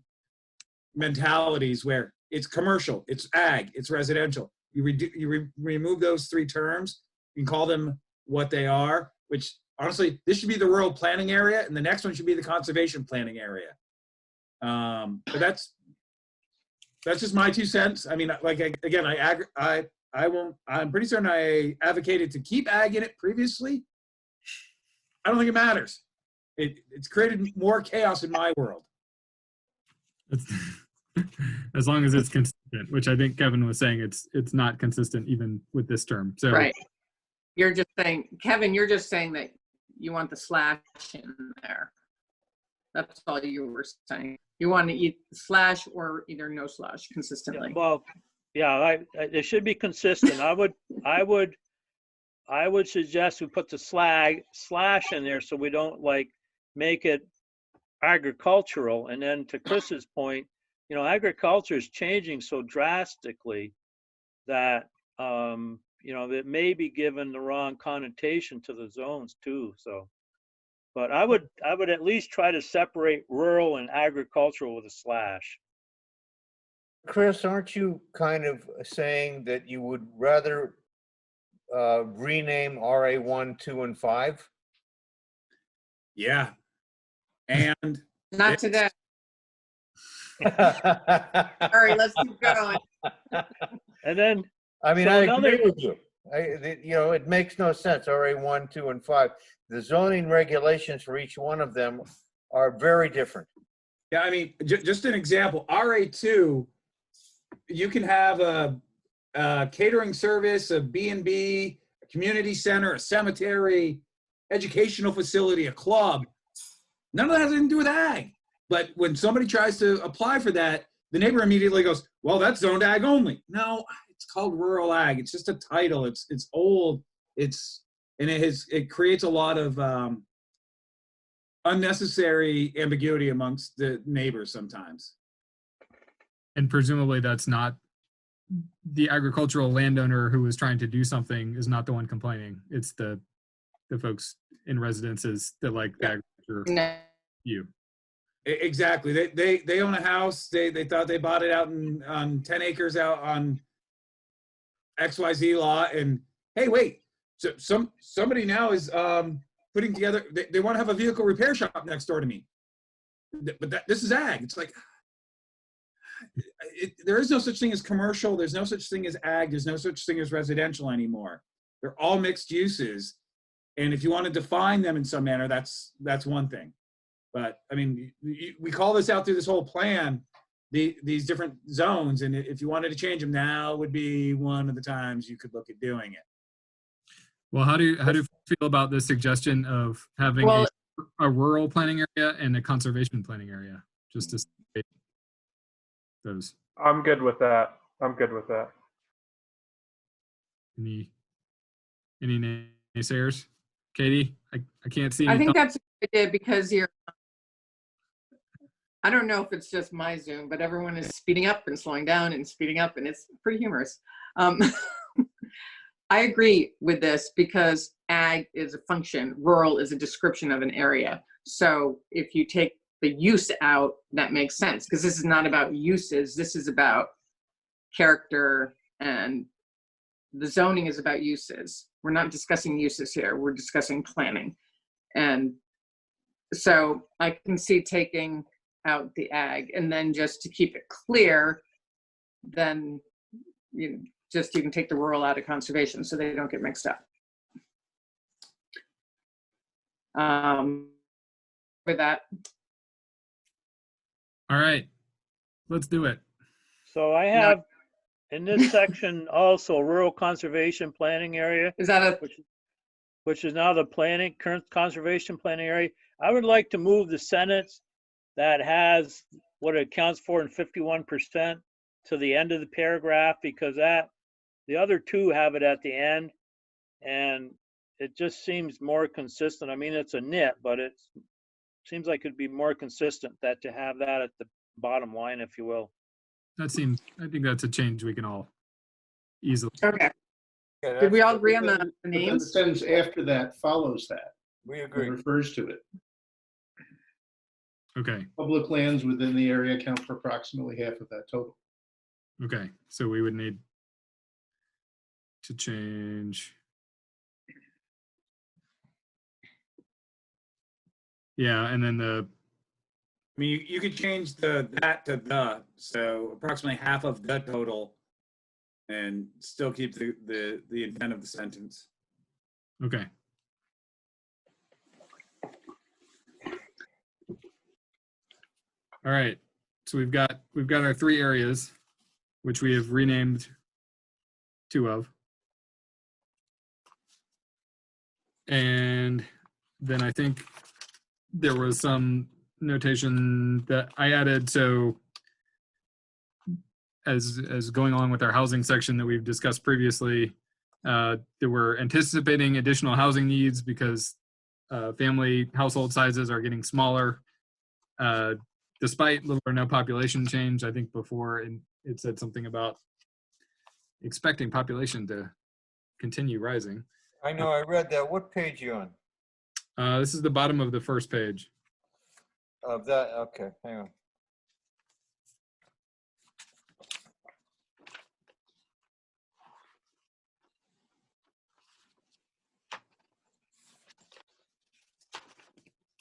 mentalities where it's commercial, it's ag, it's residential. You remove those 3 terms and call them what they are, which honestly, this should be the rural planning area and the next one should be the conservation planning area. But that's just my 2 cents. I mean, like, again, I'm pretty certain I advocated to keep ag in it previously. I don't think it matters. It's created more chaos in my world. As long as it's consistent, which I think Kevin was saying it's not consistent even with this term. So right. You're just saying, Kevin, that you want the slash in there. That's all you were saying. You want to eat slash or either no slash consistently. Well, yeah, it should be consistent. I would suggest we put the slash in there so we don't like make it agricultural. And then to Chris's point, agriculture is changing so drastically that it may be given the wrong connotation to the zones too. So, but I would at least try to separate rural and agricultural with a slash. Chris, aren't you kind of saying that you would rather rename RA 1, 2, and 5? Yeah. And Not today. All right, let's keep going. And then, I mean, so I agree with you. It makes no sense. RA 1, 2, and 5. The zoning regulations for each one of them are very different. yeah, I mean, just an example, RA2, you can have a catering service, a B&B, a community center, a cemetery, educational facility, a club. None of that has anything to do with ag. But when somebody tries to apply for that, the neighbor immediately goes, well, that's zoned ag only. No, it's called rural ag. It's just a title. It's old. It creates a lot of unnecessary ambiguity amongst the neighbors sometimes. And presumably that's not the agricultural landowner who was trying to do something is not the one complaining. It's the folks in residences that like the agriculture. No. You. Exactly. They own a house. They thought they bought it out on 10 acres out on XYZ lot. And hey, wait, so somebody now is putting together, they want to have a vehicle repair shop next door to me. But this is ag. It's like, there is no such thing as commercial. There's no such thing as ag. There's no such thing as residential anymore. They're all mixed uses. And if you want to define them in some manner, that's one thing. But I mean, we call this out through this whole plan, these different zones. And if you wanted to change them, now would be one of the times you could look at doing it. Well, how do you feel about the suggestion of having a rural planning area and a conservation planning area? Just to state those. I'm good with that. Any naysayers? Katie, I can't see. I think that's a good idea because I don't know if it's just my Zoom, but everyone is speeding up and slowing down and speeding up, and it's pretty humorous. I agree with this because ag is a function, rural is a description of an area. So if you take the use out, that makes sense because this is not about uses. This is about character, and the zoning is about uses. We're not discussing uses here. We're discussing planning. And so I can see taking out the ag, and then just to keep it clear, then you can take the rural out of conservation so they don't get mixed up. With that. All right, let's do it. So I have in this section also rural conservation planning area, Is that which is now the current conservation planning area. I would like to move the sentence that has what it accounts for in 51% to the end of the paragraph, because the other two have it at the end, and it just seems more consistent. I mean, it's a nit, but it seems like it'd be more consistent to have that at the bottom line, if you will. I think that's a change we can all easily. okay? Did we all agree on the But then the names? sentence after that follows that. We It agree. refers to it. Okay. Public lands within the area account for approximately half of that total. Okay. So we would need to change. Yeah, and then I mean, you could change that to the, so approximately half of the total, and still keep the intent of the sentence. okay. All right. So we've got our 3 areas, which we have renamed 2 of. And then I think there was some notation that I added. So as going along with our housing section that we've discussed previously, that we're anticipating additional housing needs because family household sizes are getting smaller. Despite little or no population change, I think before it said something about expecting population to continue rising. I know, I read that. What page you on? This is the bottom of the first page. Of that, okay, hang on.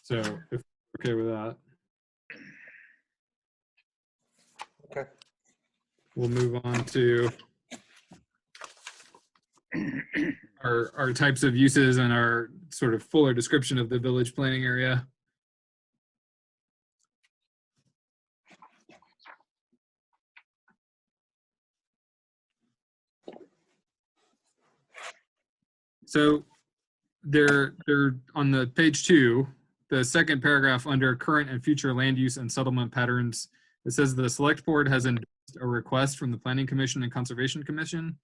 So if you're okay with that, Okay. we'll move on to our types of uses and our sort of fuller description of the village planning area. So they're on the page 2, the second paragraph under current and future land use and settlement patterns. It says the select board has endorsed a request from the Planning Commission and Conservation Commission.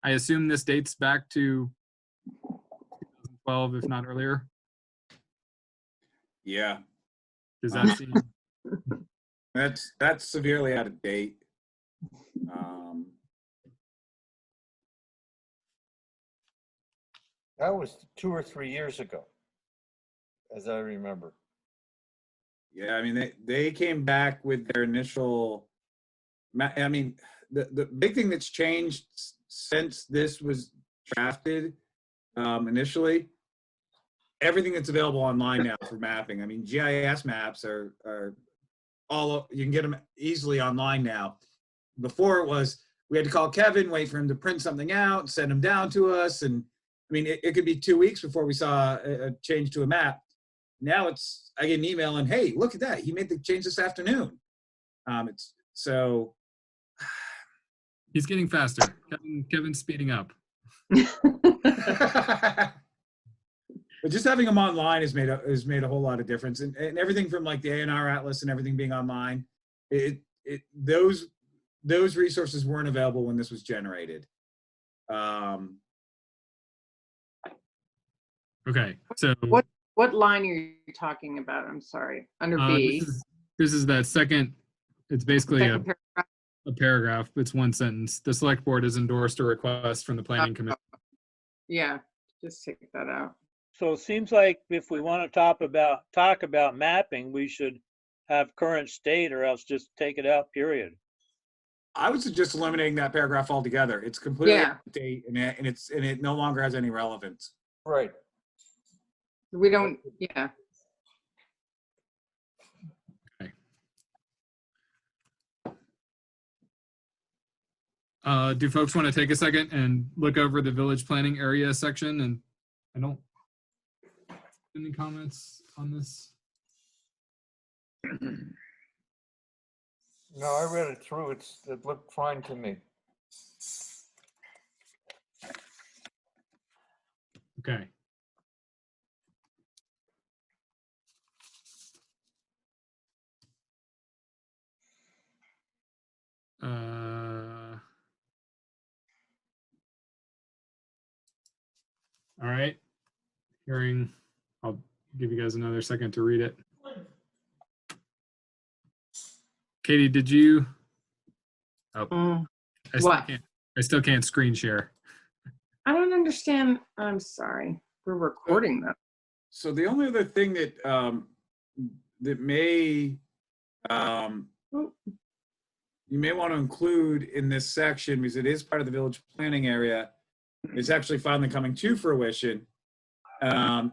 I assume this dates back to 2012, if not earlier. Yeah, Does that seem? that's severely out of date. That was 2 or 3 years ago, as I remember. Yeah, I mean, they came back with their initial, I mean, the big thing that's changed since this was drafted initially, everything that's available online now for mapping. I mean, GIS maps are all, you can get them easily online now. Before it was, we had to call Kevin, wait for him to print something out, send them down to us. And I mean, it could be 2 weeks before we saw a change to a map. Now it's, I get an email and, hey, look at that. He made the change this afternoon. It's so. He's getting faster. Kevin's speeding up. But just having them online has made a whole lot of difference, and everything from like the A&R Atlas and everything being online, those resources weren't available when this was generated. Okay, so What line are you talking about? I'm sorry. Under B. This is that second. It's basically Second paragraph. a paragraph. It's one sentence. The select board has endorsed a request from the planning commission. Yeah, just take that out. So it seems like if we want to talk about mapping, we should have current state or else just take it out, period. I would suggest eliminating that paragraph altogether. It's completely Yeah. out of date, and it no longer has any relevance. Right. We don't, yeah. Do folks want to take a second and look over the village planning area section? And I don't, any comments on this? No, I read it through. It looked fine to me. Okay. All right. Hearing, I'll give you guys another second to read it. Katie, did you? Oh, What? I still can't screen share. I don't understand. I'm sorry. We're recording that. So the only other thing that that may you may want to include in this section, because it is part of the village planning area, is actually finally coming to fruition,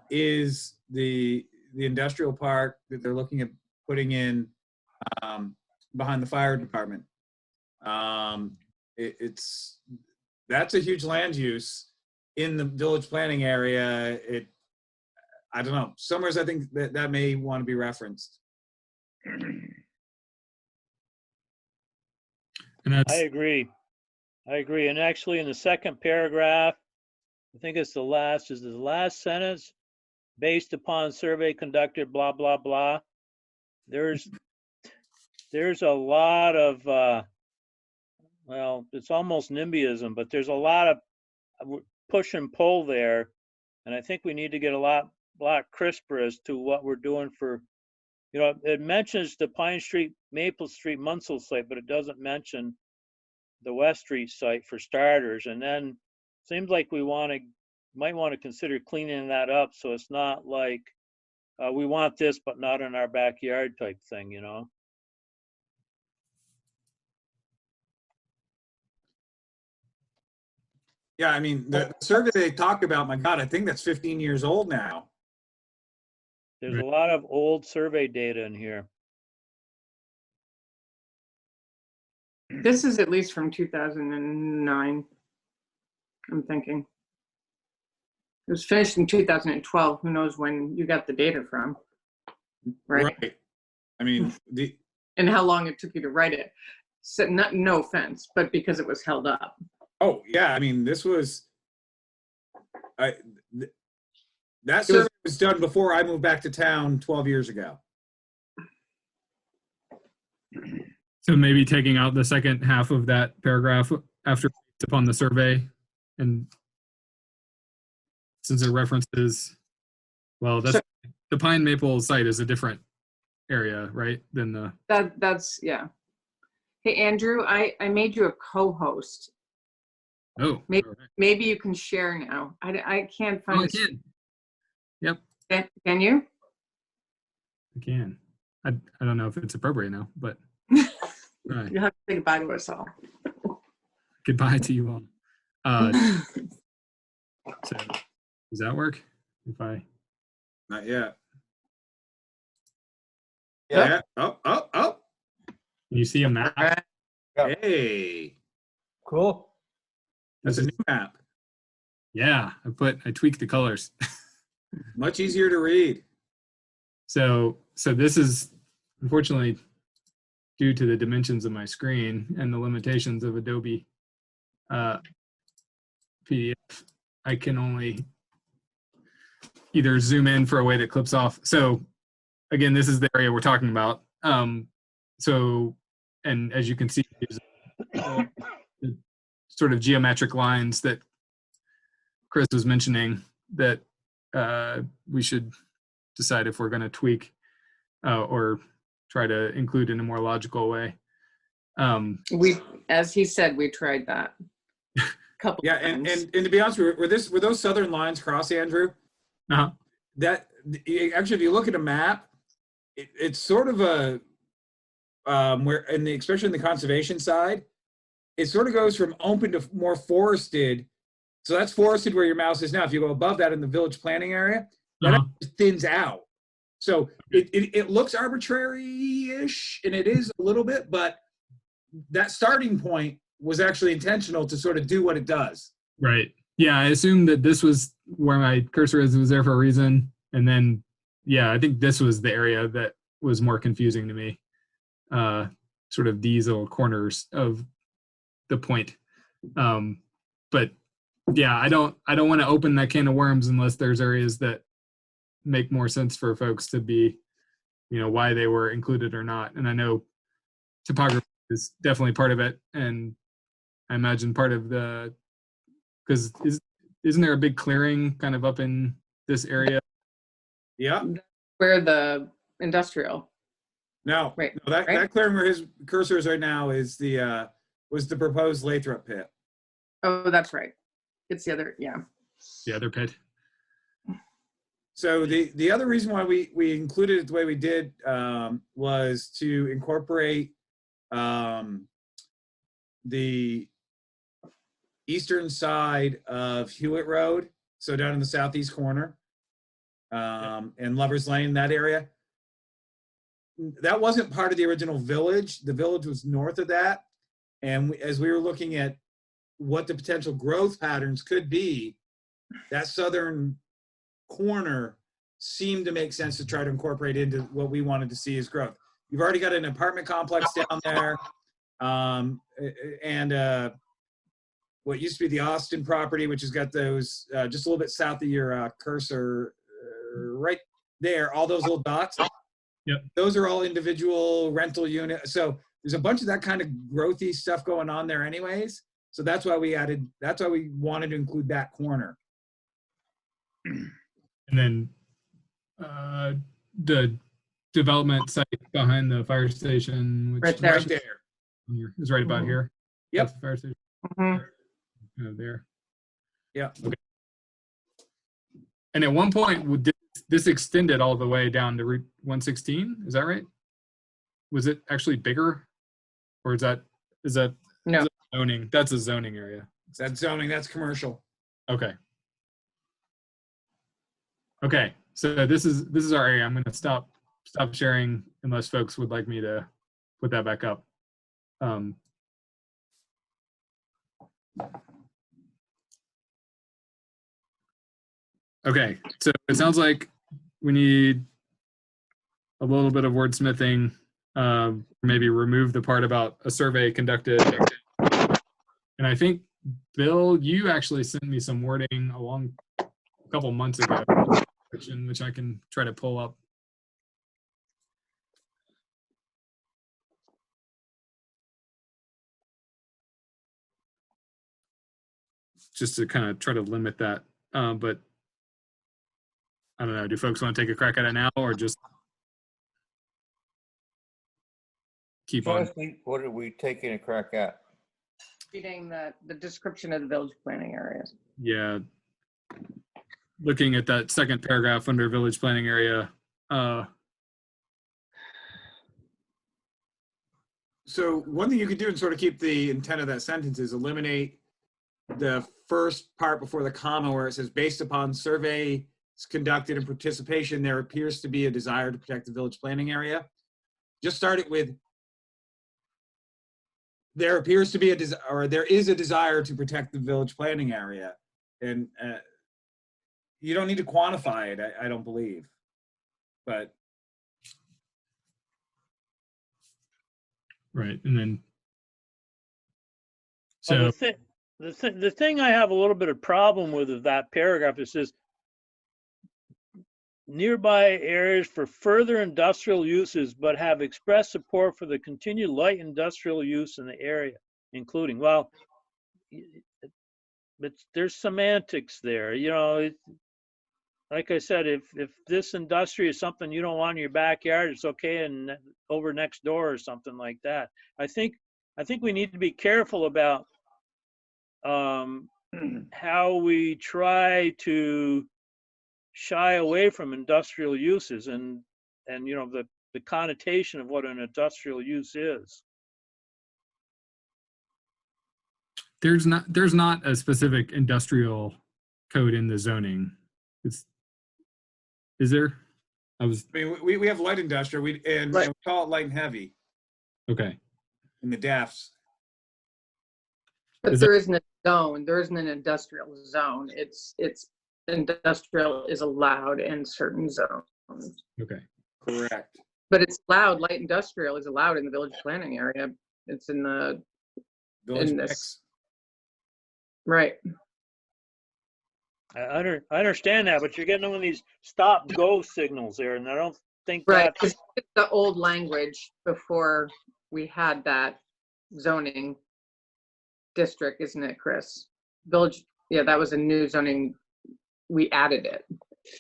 is the industrial park that they're looking at putting in behind the fire department. That's a huge land use in the village planning area. I don't know. Somewhere I think that may want to be referenced. And that's, I agree. And actually in the second paragraph, I think it's the last sentence, based upon survey conducted, blah, blah, blah. There's a lot of, well, it's almost NIMBYism, but there's a lot of push and pull there. And I think we need to get a lot crisper as to what we're doing for, it mentions the Pine Street, Maple Street, Munsell site, but it doesn't mention the West Street site for starters. And then seems like we might want to consider cleaning that up so it's not like we want this but not in our backyard type thing, Yeah, I mean, the survey they talked about, my God, I think that's 15 years old now. There's a lot of old survey data in here. This is at least from 2009, I'm thinking. It was finished in 2012. Who knows when you got the data from, right? I mean, and how long it took you to write it. So no offense, but because it was held up. Oh yeah, I mean, this was, That survey was done before I moved back to town 12 years ago. So maybe taking out the second half of that paragraph after based upon the survey, and since it references, well, that's the Pine Maple site is a different area, right? Than the That's yeah. Hey Andrew, I made you a co-host. Maybe you can share now. I can't find. I can. Yep. Can you? I can. I don't know if it's appropriate now, but right. You'll have to say goodbye to us all. Goodbye to you all. So does that work? If I Not yet. Yeah. Oh. can you see a map? Yeah. Hey, Cool. that's a new map. Yeah, I tweaked the colors. Much easier to read. So this is unfortunately due to the dimensions of my screen and the limitations of Adobe PDF. I can only either zoom in for a way that clips off. So again, this is the area we're talking about. So, and as you can see, the sort of geometric lines that Chris was mentioning that we should decide if we're going to tweak or try to include in a more logical way. As he said, we tried that. Couple And times. to be honest, were those southern lines cross, Andrew? Uh-huh. That actually, if you look at a map, it's sort of a where especially in the conservation side, it sort of goes from open to more forested. So that's forested where your mouse is now. If you go above that in the village planning area, that actually thins out. So it looks arbitrary-ish, and it is a little bit, but that starting point was actually intentional to sort of do what it does. Right. Yeah, I assumed that this was where my cursor was there for a reason. And then, yeah, I think this was the area that was more confusing to me. Sort of these little corners of the point. But yeah, I don't want to open that can of worms unless there's areas that make more sense for folks to be, why they were included or not. And I know topography is definitely part of it. And I imagine part of because isn't there a big clearing kind of up in this area? Yeah. Where the industrial. No, Right. No, that Right. clearing where his cursor is right now is was the proposed Lathrop Pit. Oh, that's right. It's the other, yeah. The other pit. So the other reason why we included it the way we did was to incorporate the eastern side of Hewitt Road, so down in the southeast corner, and Lover's Lane, that area. That wasn't part of the original village. The village was north of that. And as we were looking at what the potential growth patterns could be, that southern corner seemed to make sense to try to incorporate into what we wanted to see as growth. You've already got an apartment complex down there, and what used to be the Austin property, which has got those just a little bit south of your cursor, right there, all those little dots. Yep. Those are all individual rental units. So there's a bunch of that kind of growthy stuff going on there anyways. So that's why we wanted to include that corner. And then the development site behind the fire station, which Right there. Right there. is right about here. Yep. That's the fire station. Mhm. Kind of there. Yeah. Okay. And at one point, this extended all the way down to Route 116. Is that right? Was it actually bigger, or is that No. is that zoning? That's a zoning area. That's zoning, that's commercial. Okay. Okay. So this is our area. I'm going to stop sharing unless folks would like me to put that back up. Okay, so it sounds like we need a little bit of wordsmithing, maybe remove the part about a survey conducted. And I think, Bill, you actually sent me some wording along couple months ago, which I can try to pull up. Just to kind of try to limit that. But I don't know, do folks want to take a crack at it now or just keep on? What are we taking a crack at? Reading the description of the village planning areas. Yeah. Looking at that second paragraph under village planning area. So one thing you could do and sort of keep the intent of that sentence is eliminate the first part before the comma where it says, based upon surveys conducted and participation, there appears to be a desire to protect the village planning area. Just start it with, there appears to be a desire, or there is a desire to protect the village planning area. And you don't need to quantify it, I don't believe. But Right, and then. Well, So, the thing I have a little bit of problem with is that paragraph. It says nearby areas for further industrial uses, but have expressed support for the continued light industrial use in the area, including, well, but there's semantics there. You know, like I said, if this industry is something you don't want in your backyard, it's okay and over next door or something like that. I think we need to be careful about how we try to shy away from industrial uses and you know the connotation of what an industrial use is. there's not a specific industrial code in the zoning. Is there? I mean, we have light industrial, and we call it light and heavy Okay. in the DAFs. But there isn't a zone. There isn't an industrial zone. It's industrial is allowed in certain zones. Okay. Correct. But it's allowed. Light industrial is allowed in the village planning area. It's in the Village in mix. this. Right. I understand that, but you're getting one of these stop-go signals there, and I don't think Right. that's It's the old language before we had that zoning district, isn't it, Chris? Village, yeah, that was a new zoning. We added it.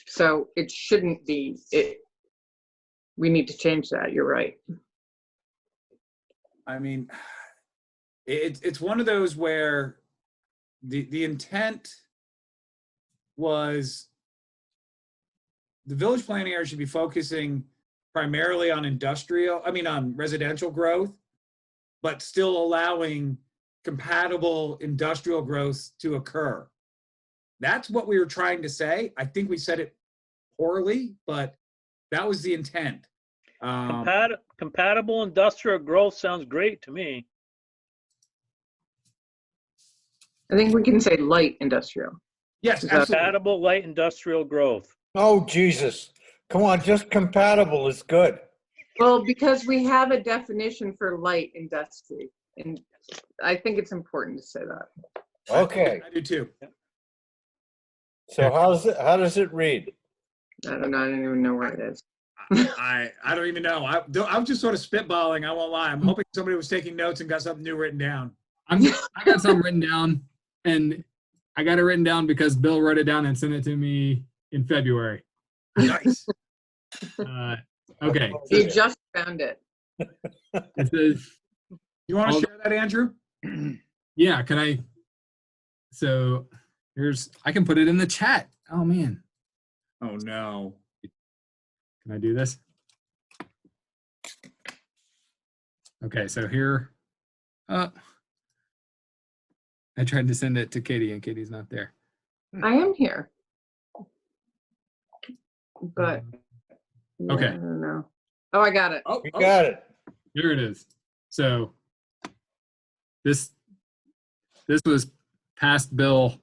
So it shouldn't be, we need to change that. You're right. I mean, it's one of those where the intent was the village planning area should be focusing primarily on on residential growth, but still allowing compatible industrial growth to occur. That's what we were trying to say. I think we said it poorly, but that was the intent. compatible industrial growth sounds great to me. I think we can say light industrial. Yes, absolutely. Compatible light industrial growth. Oh, Jesus. Come on, just compatible is good. Well, because we have a definition for light industry, and I think it's important to say that. Okay, I do too. so how does it read? I don't know. I don't even know where it is. I don't even know. I'm just sort of spitballing. I won't lie. I'm hoping somebody was taking notes and got something new written down. I got something written down, and I got it written down because Bill wrote it down and sent it to me in February. Nice. Okay. You just found it. It says, You want to share that, Andrew? yeah, can I? So I can put it in the chat. Oh, man. Oh, no. Can I do this? Okay, so here, I tried to send it to Katie and Katie's not there. I am here. But yeah, Okay. I don't know. Oh, I got it. Oh, You got it. Here it is. So this was past Bill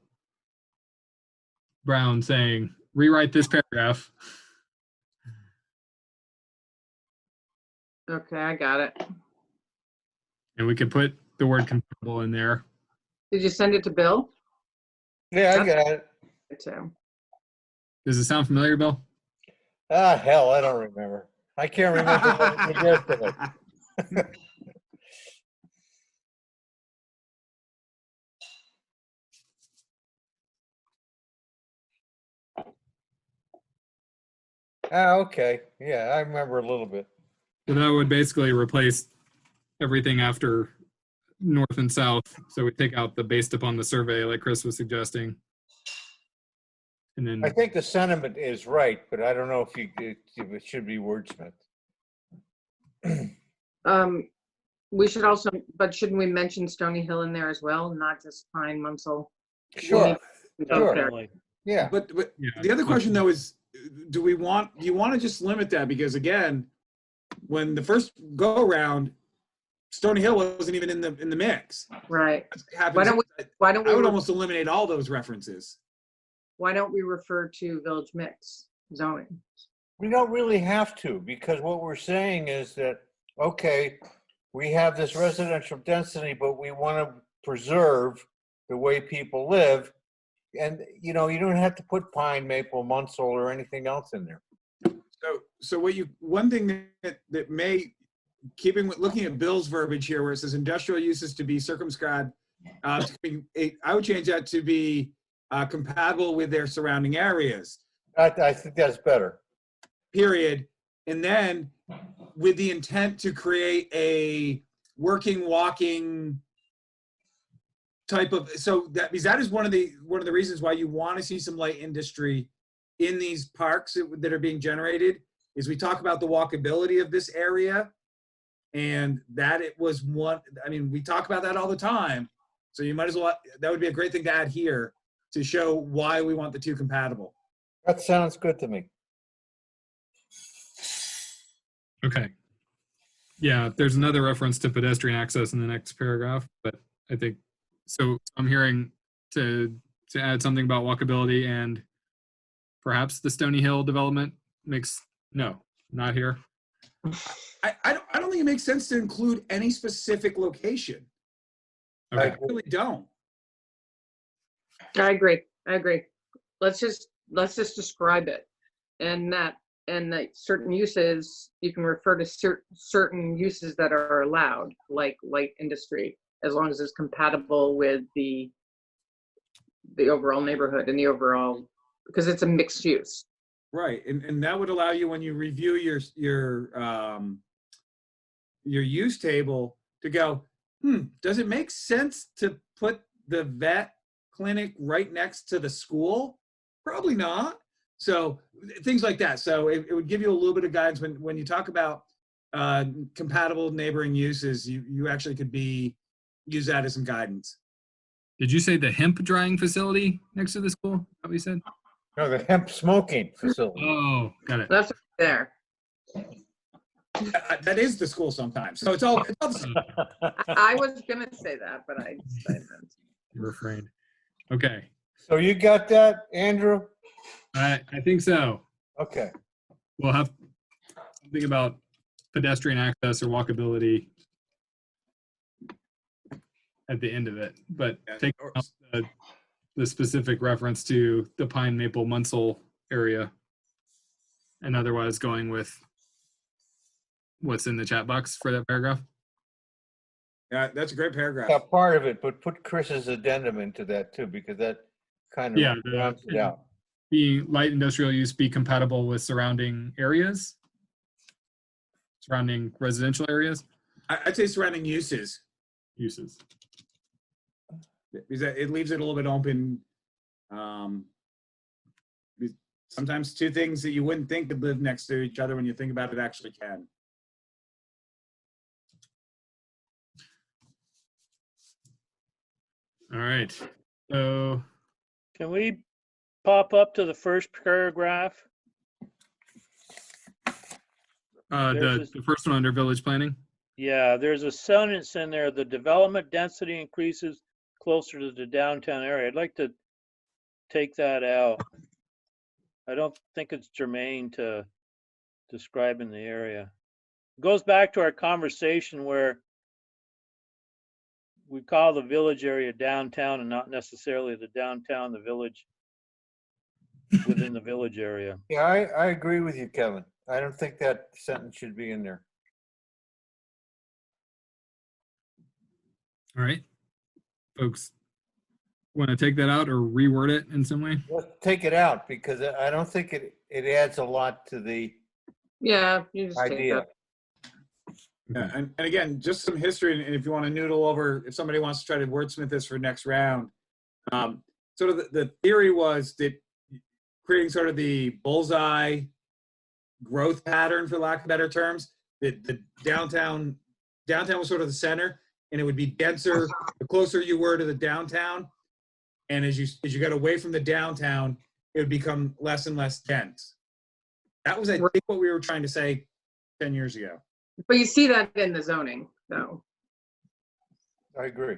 Brown saying, rewrite this paragraph. Okay, I got it. And we could put the word compatible in there. Did you send it to Bill? Yeah, I got it. Too. Does it sound familiar, Bill? Ah, hell, I don't remember. I can't remember what it was yesterday. Ah, okay. Yeah, I remember a little bit. So that would basically replace everything after north and south. So we take out the based upon the survey, like Chris was suggesting. And then, I think the sentiment is right, but I don't know if it should be wordsmith. We should also, but shouldn't we mention Stony Hill in there as well, not just Pine, Munsell? Sure, sure. Definitely. Yeah. But yeah, the other question though is, do you want to just limit that? Because again, when the first go around, Stony Hill wasn't even in the mix. Right. Happens, Why don't I would we, almost eliminate all those references. why don't we refer to village mix zoning? We don't really have to, because what we're saying is that, okay, we have this residential density, but we want to preserve the way people live. And, you know, you don't have to put pine, maple, Munsell, or anything else in there. So one thing that may, looking at Bill's verbiage here, where it says industrial uses to be circumscribed, I would change that to be compatible with their surrounding areas. I think that's better. Period. And then with the intent to create a working, walking type of, so that because that is one of the reasons why you want to see some light industry in these parks that are being generated, is we talk about the walkability of this area, and that it was one, I mean, we talk about that all the time. So you might as well, that would be a great thing to add here to show why we want the two compatible. That sounds good to me. okay. Yeah, there's another reference to pedestrian access in the next paragraph, but I think, so I'm hearing to add something about walkability and perhaps the Stony Hill development makes, no, not here. I don't think it makes sense to include any specific location. Okay. I really don't. I agree. Let's just describe it. And that certain uses, you can refer to certain uses that are allowed, like light industry, as long as it's compatible with the overall neighborhood and the overall, because it's a mixed use. Right, and that would allow you, when you review your use table, to go, does it make sense to put the vet clinic right next to the school? Probably not. So things like that. So it would give you a little bit of guidance when you talk about compatible neighboring uses. You actually could use that as some guidance. Did you say the hemp drying facility next to the school? Is that what you said? No, the hemp smoking facility. Oh, got it. That's there. That is the school sometimes. So it's all the same. I was gonna say that, but I didn't. You refrained. Okay. So you got that, Andrew? I think so. Okay. We'll have something about pedestrian access or walkability at the end of it, but take out the specific reference to the Pine Maple Munsell area, and otherwise going with what's in the chat box for that paragraph. Yeah, that's a great paragraph. Got part of it, but put Chris's addendum into that too, because that kind of rounds it out. The light industrial use be compatible with surrounding areas, surrounding residential areas. I'd say surrounding uses, Uses. because it leaves it a little bit open. Sometimes two things that you wouldn't think could live next to each other, when you think about it, actually can. All right. So Can we pop up to the first paragraph? the first one under village planning. Yeah, there's a sentence in there, the development density increases closer to the downtown area. I'd like to take that out. I don't think it's germane to describing the area. It goes back to our conversation where we call the village area downtown and not necessarily the downtown, the village. within the village area. Yeah, I agree with you, Kevin. I don't think that sentence should be in there. All right. Folks, want to take that out or reword it in some way? Let's take it out because I don't think it adds a lot to the Yeah, you just take idea. that. Yeah, and again, just some history, and if you want to noodle over, if somebody wants to try to wordsmith this for next round, sort of the theory was that creating sort of the bullseye growth pattern, for lack of better terms, that the downtown was sort of the center, and it would be denser the closer you were to the downtown, and as you got away from the downtown, it would become less and less dense. That was, I think, what we were trying to say 10 years ago. But you see that in the zoning, though. I agree.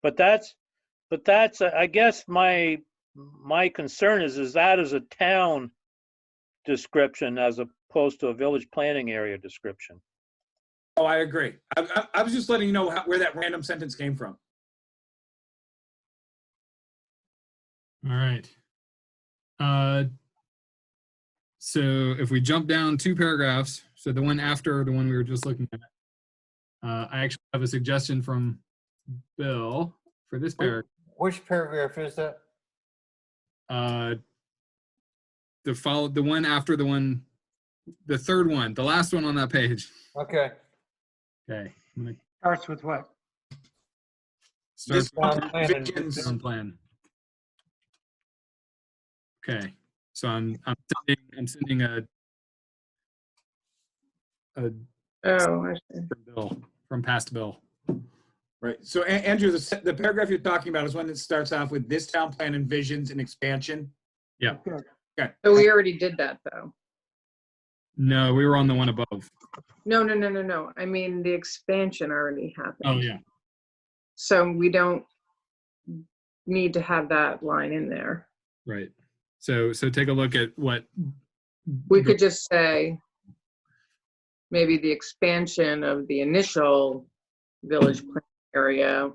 But that's, I guess my concern is that is a town description as opposed to a village planning area description. Oh, I agree. I was just letting you know where that random sentence came from. All right. So if we jump down 2 paragraphs, so the one after the one we were just looking at, I actually have a suggestion from Bill for this paragraph. Which paragraph is that? The one after the third one, the last one on that page. Okay. Okay. I'm gonna Starts with what? start This with begins- town plan. Okay. So I'm sending a Oh, I see. Bill from past Bill. Right. So, Andrew, the paragraph you're talking about is one that starts off with this town plan envisions an expansion. Yeah. So we already did that, though. No, we were on the one above. No. I mean, the expansion already happened. Oh yeah. So we don't need to have that line in there. Right. So take a look at what We could just say maybe the expansion of the initial village plan area.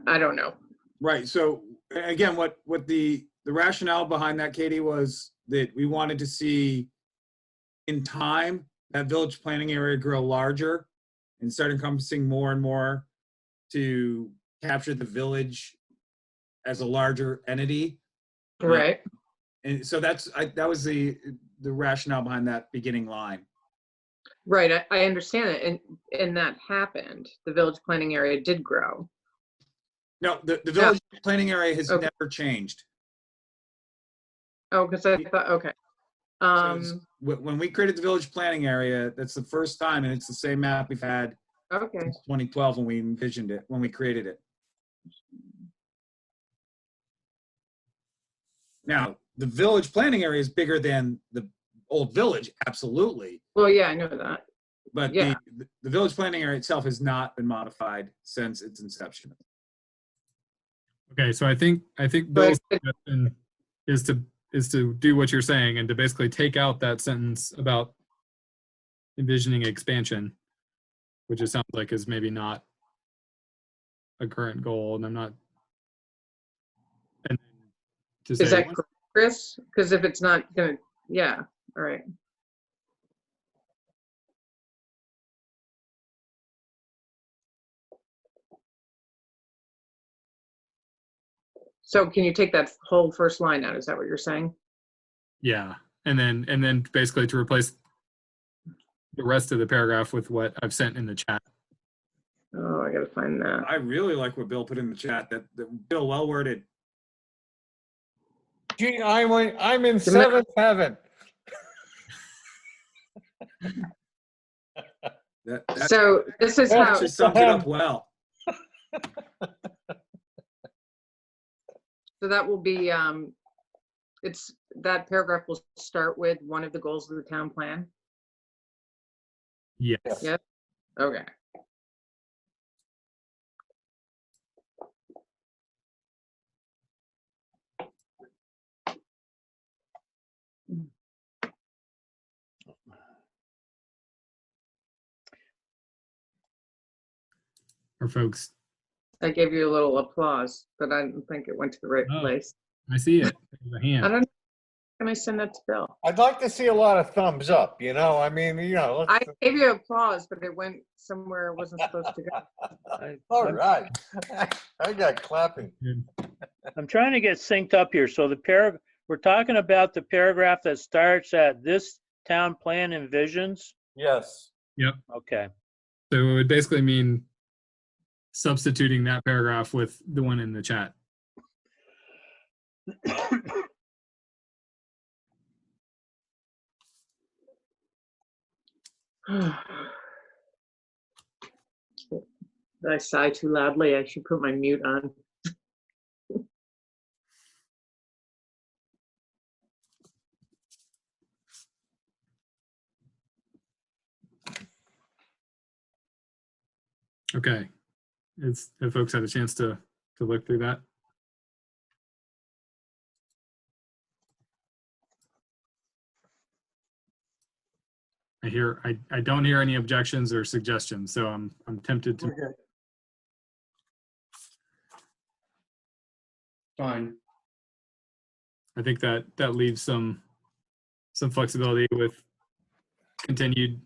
I don't know. Right. So, again, what the rationale behind that, Katie, was that we wanted to see in time that village planning area grow larger and start encompassing more and more to capture the village as a larger entity. Right. And so that was the rationale behind that beginning line. Right. I understand it. And that happened. The village planning area did grow. No, the village planning area has Okay. never changed. Oh, because I thought, okay. So when we created the village planning area, that's the first time, and it's the same map we've had Okay. since 2012 when we envisioned it, when we created it. Now, the village planning area is bigger than the old village, absolutely. Well, yeah, I know that. But Yeah. the village planning area itself has not been modified since its inception. Okay, so I think Bill's suggestion is to do what you're saying and to basically take out that sentence about envisioning expansion, which it sounds like is maybe not a current goal, and I'm not. And to say, Is that correct, Chris? Because if it's not gonna, yeah, all right. So can you take that whole first line out? Is that what you're saying? yeah, and then basically to replace the rest of the paragraph with what I've sent in the chat. Oh, I gotta find that. I really like what Bill put in the chat. That Bill, well worded. Gee, I'm in seventh heaven. That So this is how, actually sums it up well. so that will be, it's, that paragraph will start with one of the goals of the town plan. Yes. Yeah. Okay. Or folks. I gave you a little applause, but I don't think it went to the right Oh. place. I see it. There's a I hand. don't, can I send that to Bill? I'd like to see a lot of thumbs up, you know, I mean, you know. I gave you applause, but it went somewhere it wasn't supposed to go. All right. I got clapping. I'm trying to get synced up here. So we're talking about the paragraph that starts at this town plan envisions. Yes. Okay. So it would basically mean substituting that paragraph with the one in the chat. Did I sigh too loudly? I should put my mute on. Okay. Have folks had a chance to look through that? I don't hear any objections or suggestions, so I'm tempted to. We're good. Fine. I think that leaves some flexibility with continued.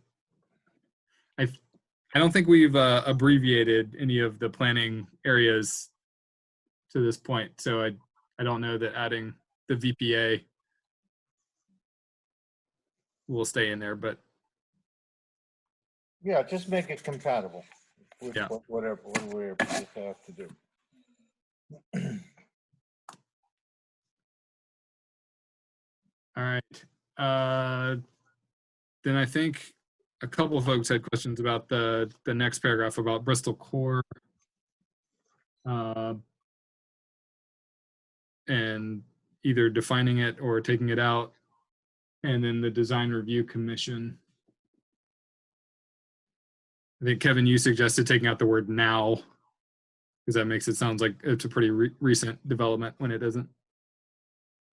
I don't think we've abbreviated any of the planning areas to this point, so I don't know that adding the VPA will stay in there, but Yeah, just make it compatible with Yeah. whatever we have to do. all right. Then I think a couple of folks had questions about the next paragraph about Bristol Core. And either defining it or taking it out. And then the Design Review Commission. I think, Kevin, you suggested taking out the word now, because that makes it sound like it's a pretty recent development when it isn't.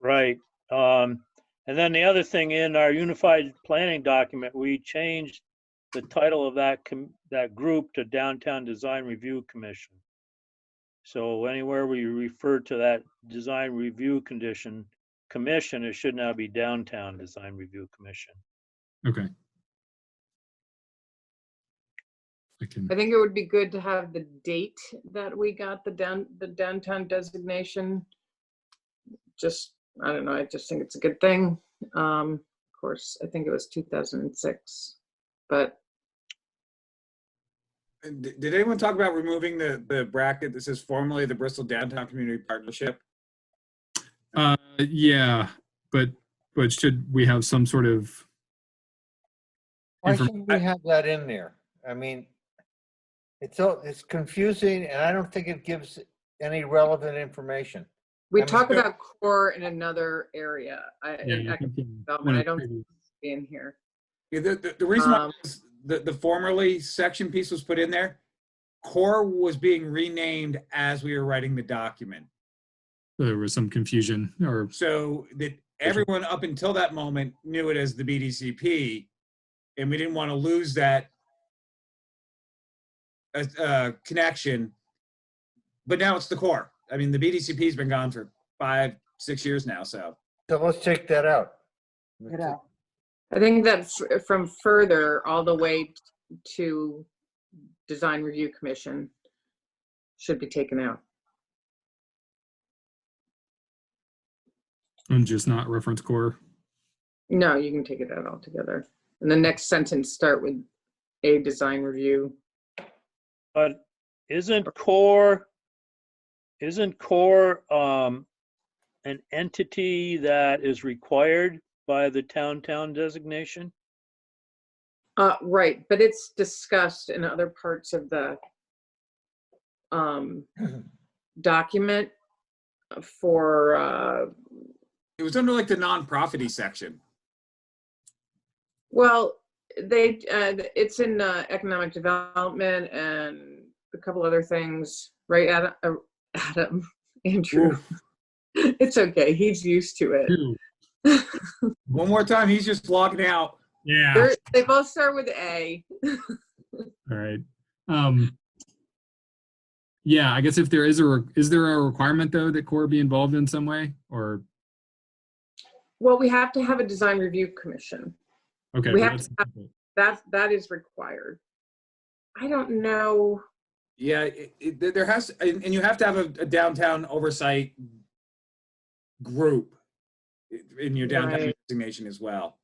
Right. And then the other thing, in our unified planning document, we changed the title of that group to Downtown Design Review Commission. So anywhere we refer to that design review commission, it should now be Downtown Design Review Commission. Okay. I think it would be good to have the date that we got the downtown designation. Just, I don't know, I just think it's a good thing. Of course, I think it was 2006, but. Did anyone talk about removing the bracket that says formerly the Bristol Downtown Community Partnership? Yeah, but should we have some sort of? Why shouldn't we have that in there? I mean, it's confusing, and I don't think it gives any relevant information. We I mean, talk about core in another area. Yeah, I don't see it in here. Yeah, the reason why the formerly section piece was put in there, core was being renamed as we were writing the document. There was some confusion, or so that everyone up until that moment knew it as the BDCP, and we didn't want to lose that connection. But now it's the core. I mean, the BDCP has been gone for 5-6 years now, so let's take that out. Get out. I think that from further all the way to Design Review Commission should be taken out. and just not reference core. No, you can take it out altogether. And the next sentence start with a design review. But isn't core an entity that is required by the town designation? Right, but it's discussed in other parts of the document for, it was under like the non-profity section. well, it's in economic development and a couple other things, right, Adam, Andrew? It's okay, he's used to it. One more time, he's just logging out. Yeah. They both start with A. All right. Yeah, I guess if there is is there a requirement though that Core be involved in some way, or Well, we have to have a design review commission. okay, We but have to have, that is required. I don't know. Yeah, there has, and you have to have a downtown oversight group in your downtown Right. designation as well.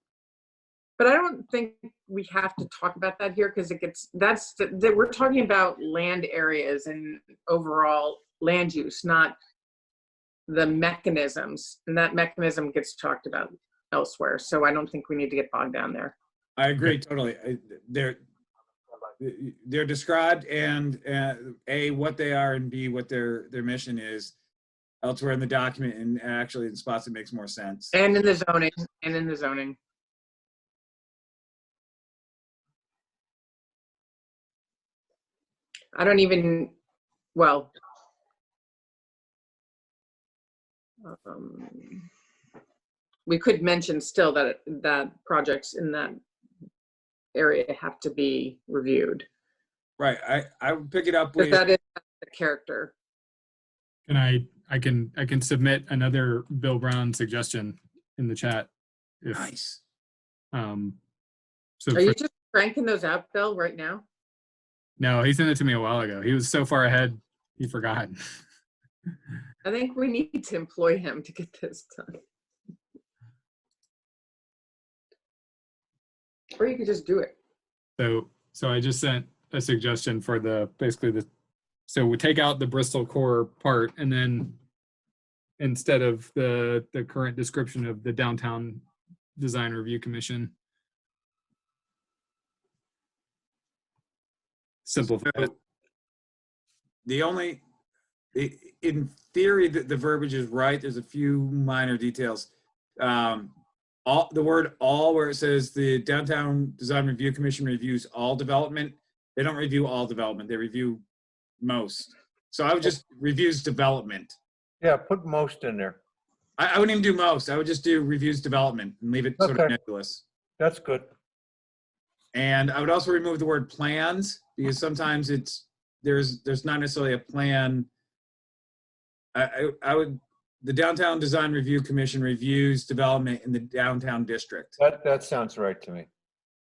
But I don't think we have to talk about that here because it gets, we're talking about land areas and overall land use, not the mechanisms. And that mechanism gets talked about elsewhere. So I don't think we need to get bogged down there. I agree totally. They're described, and A, what they are, and B, what their mission is elsewhere in the document, and actually in spots it makes more sense. And in the zoning. I don't even, well, we could mention still that projects in that area have to be reviewed. Right. I would pick it up Because with, that is the character. can I can submit another Bill Brown suggestion in the chat. If, nice. So Are you just cranking those out, Bill, right now? no, he sent it to me a while ago. He was so far ahead, he forgot. I think we need to employ him to get this done. Or you could just do it. So I just sent a suggestion for so we take out the Bristol Core part, and then instead of the current description of the Downtown Design Review Commission, simplify it. The only, in theory, the verbiage is right. There's a few minor details. The word all, where it says the Downtown Design Review Commission reviews all development, they don't review all development, they review most. So I would just reviews development. Yeah, put most in there. I wouldn't even do most. I would just do reviews development and leave it sort of Okay. nebulous. That's good. And I would also remove the word plans, because sometimes there's not necessarily a plan. I would, the Downtown Design Review Commission reviews development in the downtown district. That sounds right to me.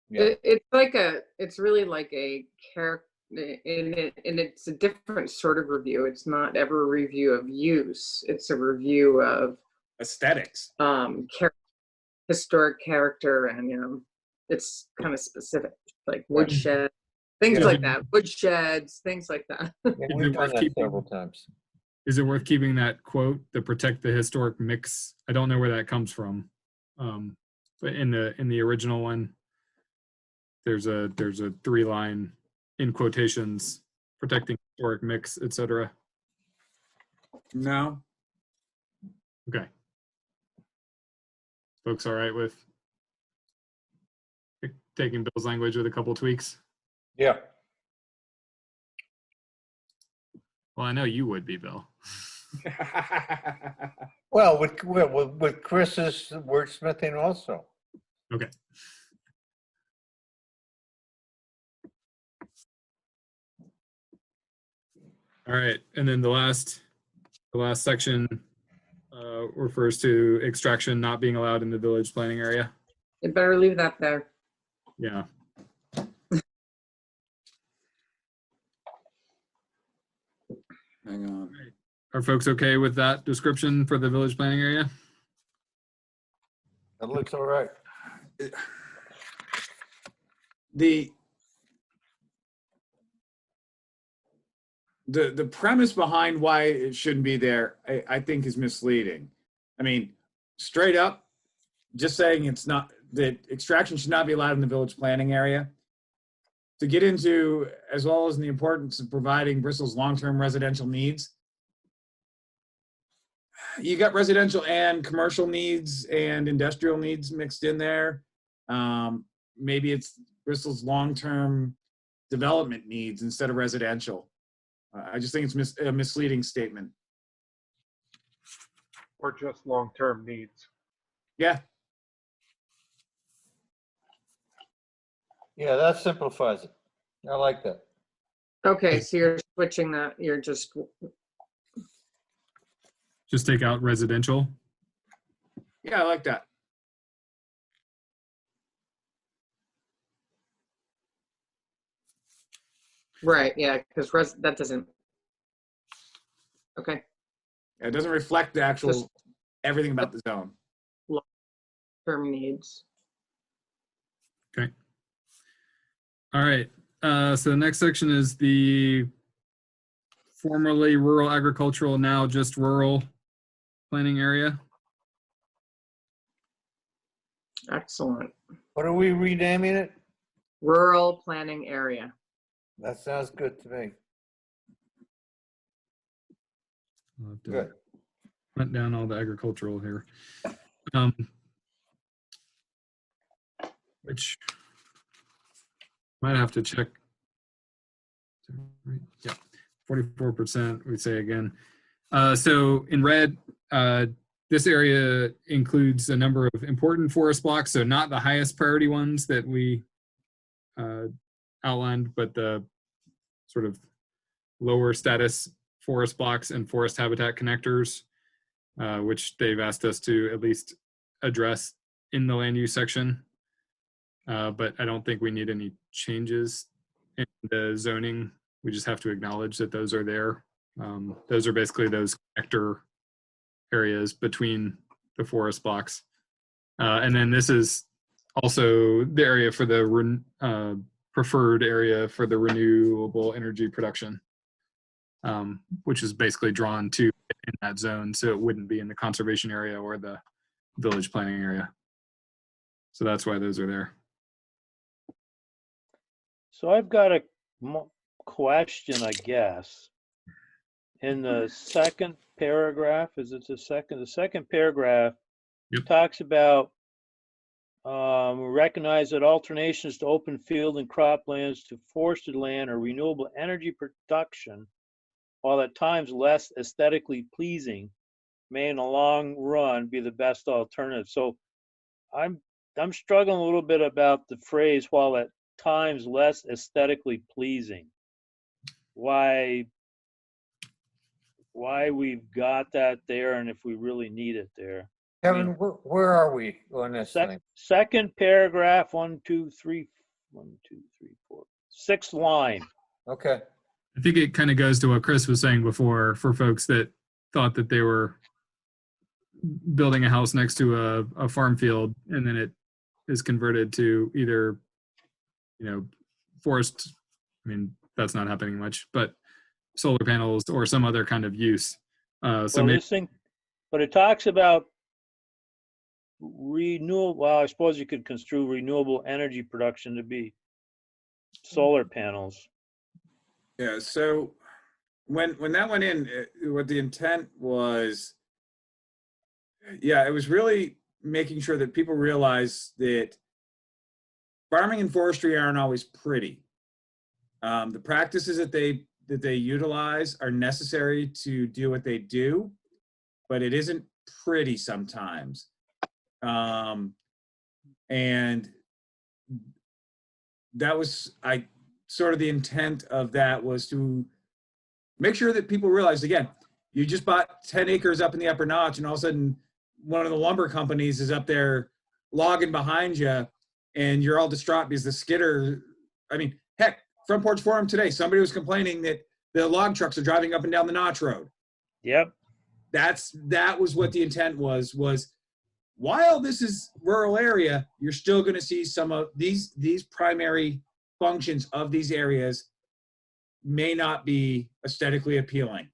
Yeah. It's really like a character, and it's a different sort of review. It's not ever a review of use. It's a review of Aesthetics. historic character, and it's kind of specific, like Right. woodshed, things Yeah. like that, woodsheds, things like that. Yeah, Is we've it done worth that keeping- several times. Is it worth keeping that quote, the protect the historic mix? I don't know where that comes from. But in the original one, there's a 3-line in quotations, protecting historic mix, etc. No. Okay. Folks all right with taking Bill's language with a couple tweaks? Yeah. Well, I know you would be, Bill. Well, with Chris's wordsmithing also. Okay. All right, and then the last section refers to extraction not being allowed in the village planning area. You better leave that there. Yeah. Hang on. Are folks okay with that description for the village planning area? That looks all right. The premise behind why it shouldn't be there, I think, is misleading. I mean, straight up, just saying it's not, that extraction should not be allowed in the village planning area. To get into, as well as in the importance of providing Bristol's long-term residential needs. You got residential and commercial needs and industrial needs mixed in there. Maybe it's Bristol's long-term development needs instead of residential. I just think it's a misleading statement. Or just long-term needs. Yeah. Yeah, that simplifies it. I like that. Okay, so you're switching that, you're just, Just take out residential. Yeah, I like that. right, yeah, because that doesn't, okay, It doesn't reflect the actual, Just- everything about the zone. term needs. Okay. All right. So the next section is the formerly rural agricultural, now just rural planning area. Excellent. What are we renaming it? Rural planning area. That sounds good to me. I'll have to Good. hunt down all the agricultural here. Which might have to check. Yeah, 44%, we say again. So in red, this area includes a number of important forest blocks, so not the highest priority ones that we outlined, but the sort of lower status forest blocks and forest habitat connectors, which they've asked us to at least address in the land use section. But I don't think we need any changes in the zoning. We just have to acknowledge that those are there. Those are basically those connector areas between the forest blocks. And then this is also the area for the preferred area for the renewable energy production, which is basically drawn to in that zone. So it wouldn't be in the conservation area or the village planning area. So that's why those are there. So I've got a question, I guess. In the second paragraph, is it the second? The second paragraph Yep. talks about recognize that alternations to open field and croplands to forested land or renewable energy production, while at times less aesthetically pleasing, may in the long run be the best alternative. So I'm struggling a little bit about the phrase while at times less aesthetically pleasing. Why we've got that there, and if we really need it there. Kevin, where are we on this thing? Second paragraph, 1, 2, 3, 4, sixth line. Okay. I think it kind of goes to what Chris was saying before for folks that thought that they were building a house next to a farm field and then it is converted to either, forest. I mean, that's not happening much, but solar panels or some other kind of use. So maybe, But it talks about renewable. Well, I suppose you could construe renewable energy production to be solar panels. Yeah, so when that went in, what the intent was, yeah, it was really making sure that people realize that farming and forestry aren't always pretty. The practices that they utilize are necessary to do what they do, but it isn't pretty sometimes. And that was, sort of the intent of that was to make sure that people realize, again, you just bought 10 acres up in the upper notch and all of a sudden one of the lumber companies is up there logging behind you and you're all distraught because the skidder, I mean, heck, Front Porch Forum today, somebody was complaining that the log trucks are driving up and down the notch road. Yep. That was what the intent was while this is rural area, you're still going to see some of these primary functions of these areas may not be aesthetically appealing.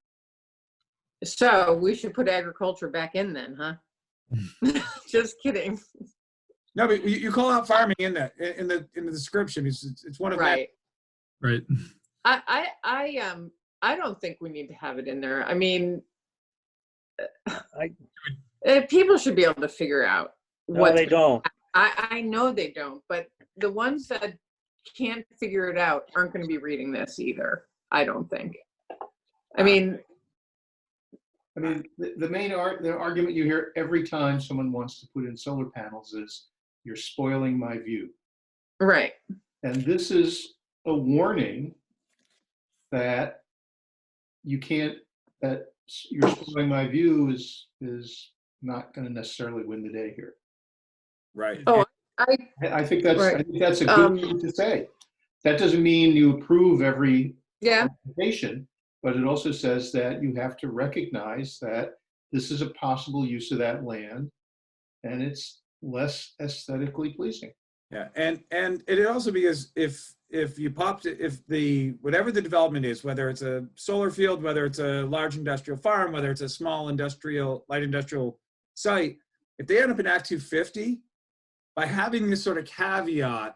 So we should put agriculture back in then, huh? Just kidding. No, but you call out farming in the description. It's one of Right. right. I don't think we need to have it in there. I mean, I people should be able to figure out no, they don't. I know they don't, but the ones that can't figure it out aren't going to be reading this either. I don't think. I mean, the main argument you hear every time someone wants to put in solar panels is, you're spoiling my view. right. And this is a warning that you can't, that you're spoiling my view is not going to necessarily win the day here. Right. Oh, I think that's Right. I think that's a good thing to say. That doesn't mean you approve every yeah, application, but it also says that you have to recognize that this is a possible use of that land, and it's less aesthetically pleasing. Yeah, and it also, because if you popped it, if the whatever the development is, whether it's a solar field, whether it's a large industrial farm, whether it's a small industrial, light industrial site, if they end up in Act 250, by having this sort of caveat,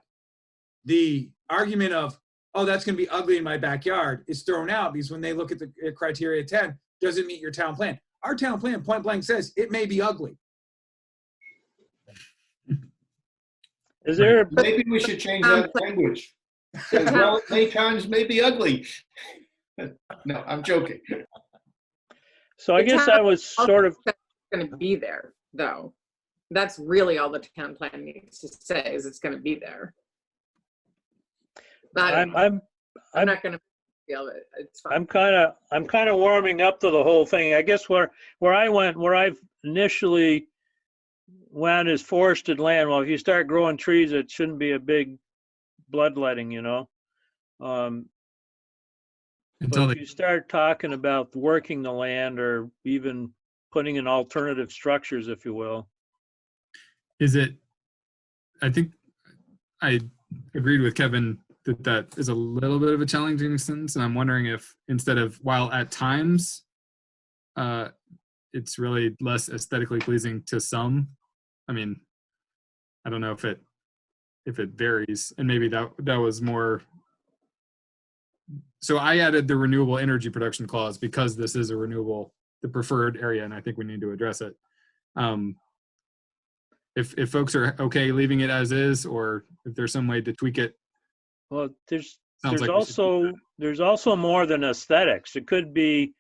the argument of, oh, that's going to be ugly in my backyard is thrown out, because when they look at the criteria 10, does it meet your town plan? Our town plan point blank says it may be ugly. Is there, Maybe we should change that language. Say, well, it many times may be ugly. No, I'm joking. so I The guess town I was sort of, going to be there, though. That's really all the town plan needs to say, is it's going to be there. I'm not going to feel it. It's fine. I'm kind of warming up to the whole thing. I guess where I've initially went is forested land. Well, if you start growing trees, it shouldn't be a big bloodletting, you know. But Until if you start talking about working the land, or even putting in alternative structures, if you will. is it, I think I agreed with Kevin that is a little bit of a challenging sentence, and I'm wondering if instead of while at times it's really less aesthetically pleasing to some. I mean, I don't know if it varies, and maybe that was more. So I added the renewable energy production clause because this is the preferred area, and I think we need to address it. If folks are okay leaving it as is, or if there's some way to tweak it. Well, there's Sounds like we should keep there's also more than aesthetics. It could be,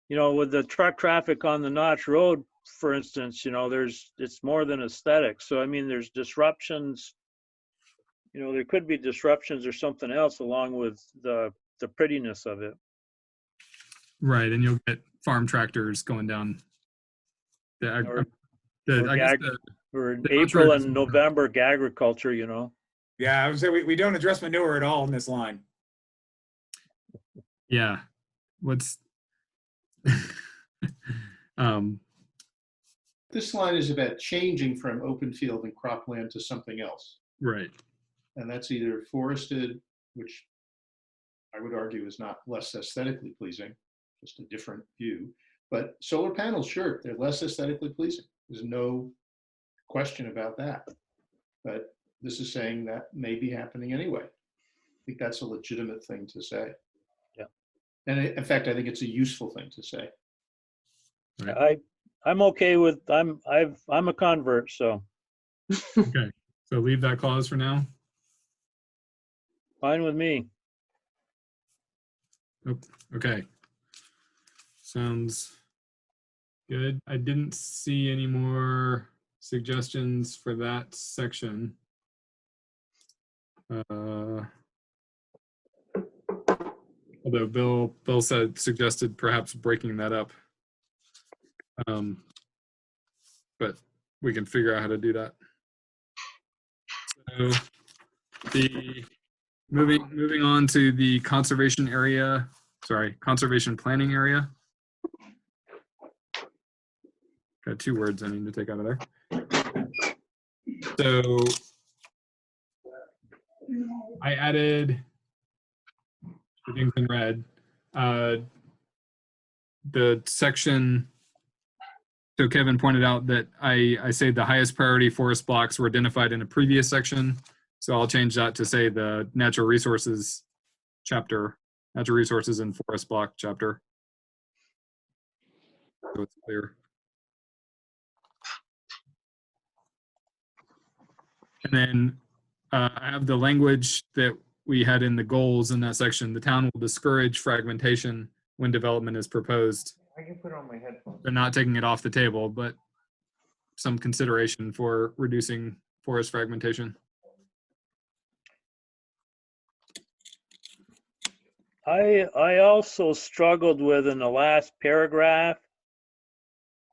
you know, with the truck traffic on the Notch Road, for instance, you know, it's more than aesthetics. So I mean, there's disruptions. You know, there could be disruptions or something else along with the prettiness of it. Right, and you'll get farm tractors going down. Or The April Notch Road and November agriculture, you know. Yeah, I would say we don't address manure at all in this line. Yeah, what's This line is about changing from open field and cropland to something else. right. And that's either forested, which I would argue is not less aesthetically pleasing, just a different view. But solar panels, sure, they're less aesthetically pleasing. There's no question about that. But this is saying that may be happening anyway. I think that's a legitimate thing to say. Yeah. And in fact, I think it's a useful thing to say. I'm okay with, I'm a convert, so Okay, so leave that clause for now. fine with me. Okay, sounds good. I didn't see any more suggestions for that section. Although Bill suggested perhaps breaking that up. But we can figure out how to do that. So the moving on to the conservation planning area. Got two words I need to take out of there. So I added the things in red. The section, so Kevin pointed out that I say the highest priority forest blocks were identified in a previous section. So I'll change that to say the natural resources chapter, natural resources and forest block chapter. So it's clear. And then I have the language that we had in the goals in that section. The town will discourage fragmentation when development is proposed. I can put it on my headphones. They're not taking it off the table, but some consideration for reducing forest fragmentation. I also struggled with in the last paragraph.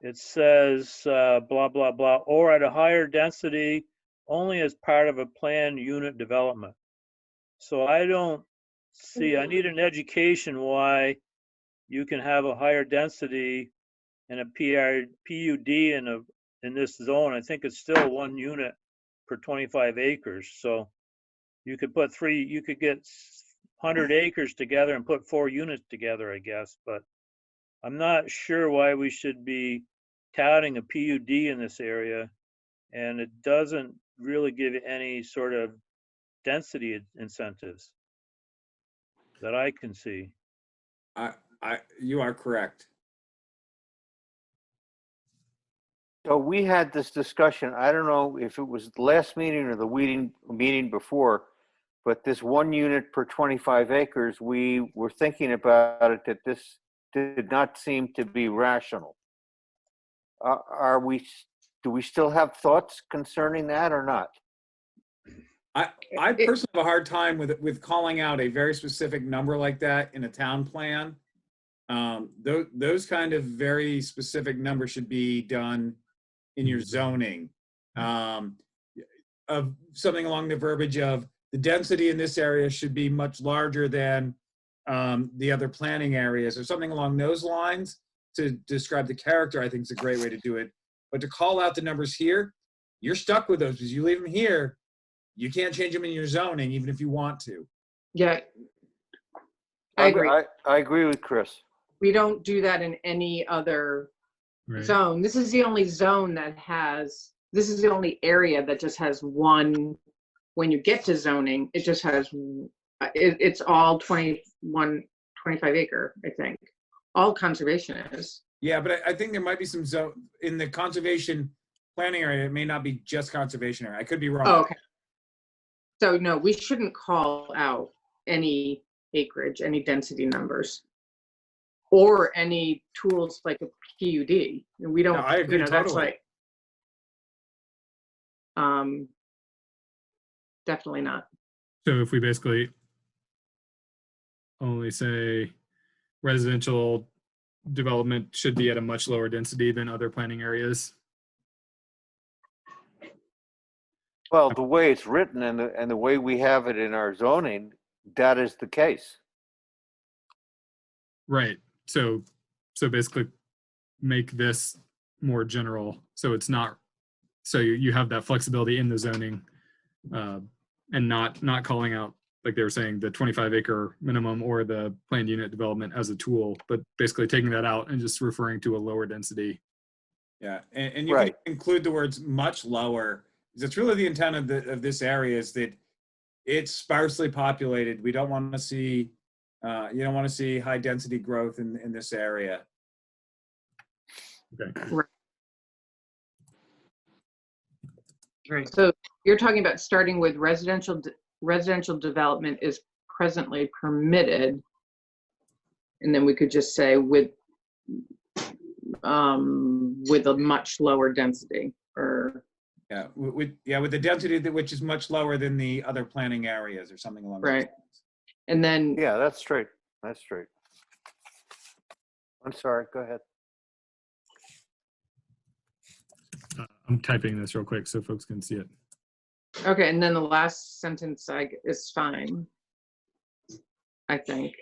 It says blah, blah, blah, or at a higher density only as part of a planned unit development. So I don't see, I need an education why you can have a higher density and a PUD in this zone. I think it's still 1 unit per 25 acres. So you could put you could get 100 acres together and put 4 units together, I guess. But I'm not sure why we should be touting a PUD in this area. And it doesn't really give any sort of density incentives that I can see. You are correct. So we had this discussion, I don't know if it was the last meeting or the meeting before, but this 1 unit per 25 acres, we were thinking about it, that this did not seem to be rational. Do we still have thoughts concerning that or not? I personally have a hard time with calling out a very specific number like that in a town plan. Those kind of very specific numbers should be done in your zoning. Of something along the verbiage of the density in this area should be much larger than the other planning areas, or something along those lines to describe the character. I think is a great way to do it. But to call out the numbers here, you're stuck with those because you leave them here. You can't change them in your zoning, even if you want to. Yeah, I agree. I agree with Chris. We don't do that in any other Right. zone. This is the only zone that has, this is the only area that just has one, when you get to zoning, it just has, it's all 25 acre, I think. All conservation is. Yeah, but I think there might be some zone in the conservation planning area. It may not be just conservation area. I could be wrong. Oh, okay. So no, we shouldn't call out any acreage, any density numbers, or any tools like a PUD. We don't, No, I agree that's totally. like, definitely not. So if we basically only say residential development should be at a much lower density than other planning areas. Well, the way it's written and the way we have it in our zoning, that is the case. Right. So basically make this more general. So it's not, so you have that flexibility in the zoning and not calling out, like they were saying, the 25 acre minimum or the planned unit development as a tool, but basically taking that out and just referring to a lower density. Yeah, and you Right. can include the words much lower. Because it's really the intent of this area is that it's sparsely populated. We don't want to see, you don't want to see high density growth in this area. Okay. Great. So you're talking about starting with residential development is presently permitted. And then we could just say with a much lower density, or Yeah, with the density which is much lower than the other planning areas or something along those right. lines. And then Yeah, that's straight. That's straight. I'm sorry, go ahead. I'm typing this real quick so folks can see it. okay, and then the last sentence is fine, I think.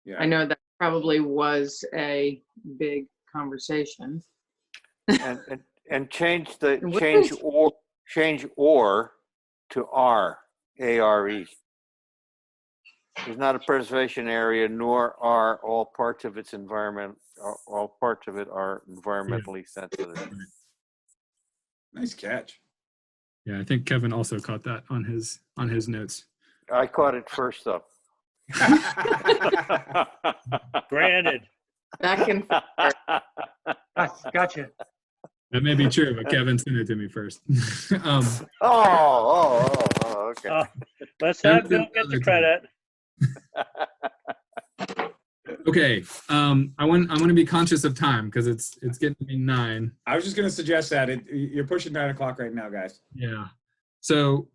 Yeah. I know that probably was a big conversation. And change What change is- or to R, A-R-E. It's not a preservation area, nor are all parts of its environment, all parts of it are environmentally sensitive. Nice catch. Yeah, I think Kevin also caught that on his notes. I caught it first though. Granted. Back and forth. Gotcha. That may be true, but Kevin sent it to me first. Okay. Let's have Bill get the credit. Okay, I want to be conscious of time because it's getting to be 9. I was just going to suggest that you're pushing 9 o'clock right now, guys. Yeah. So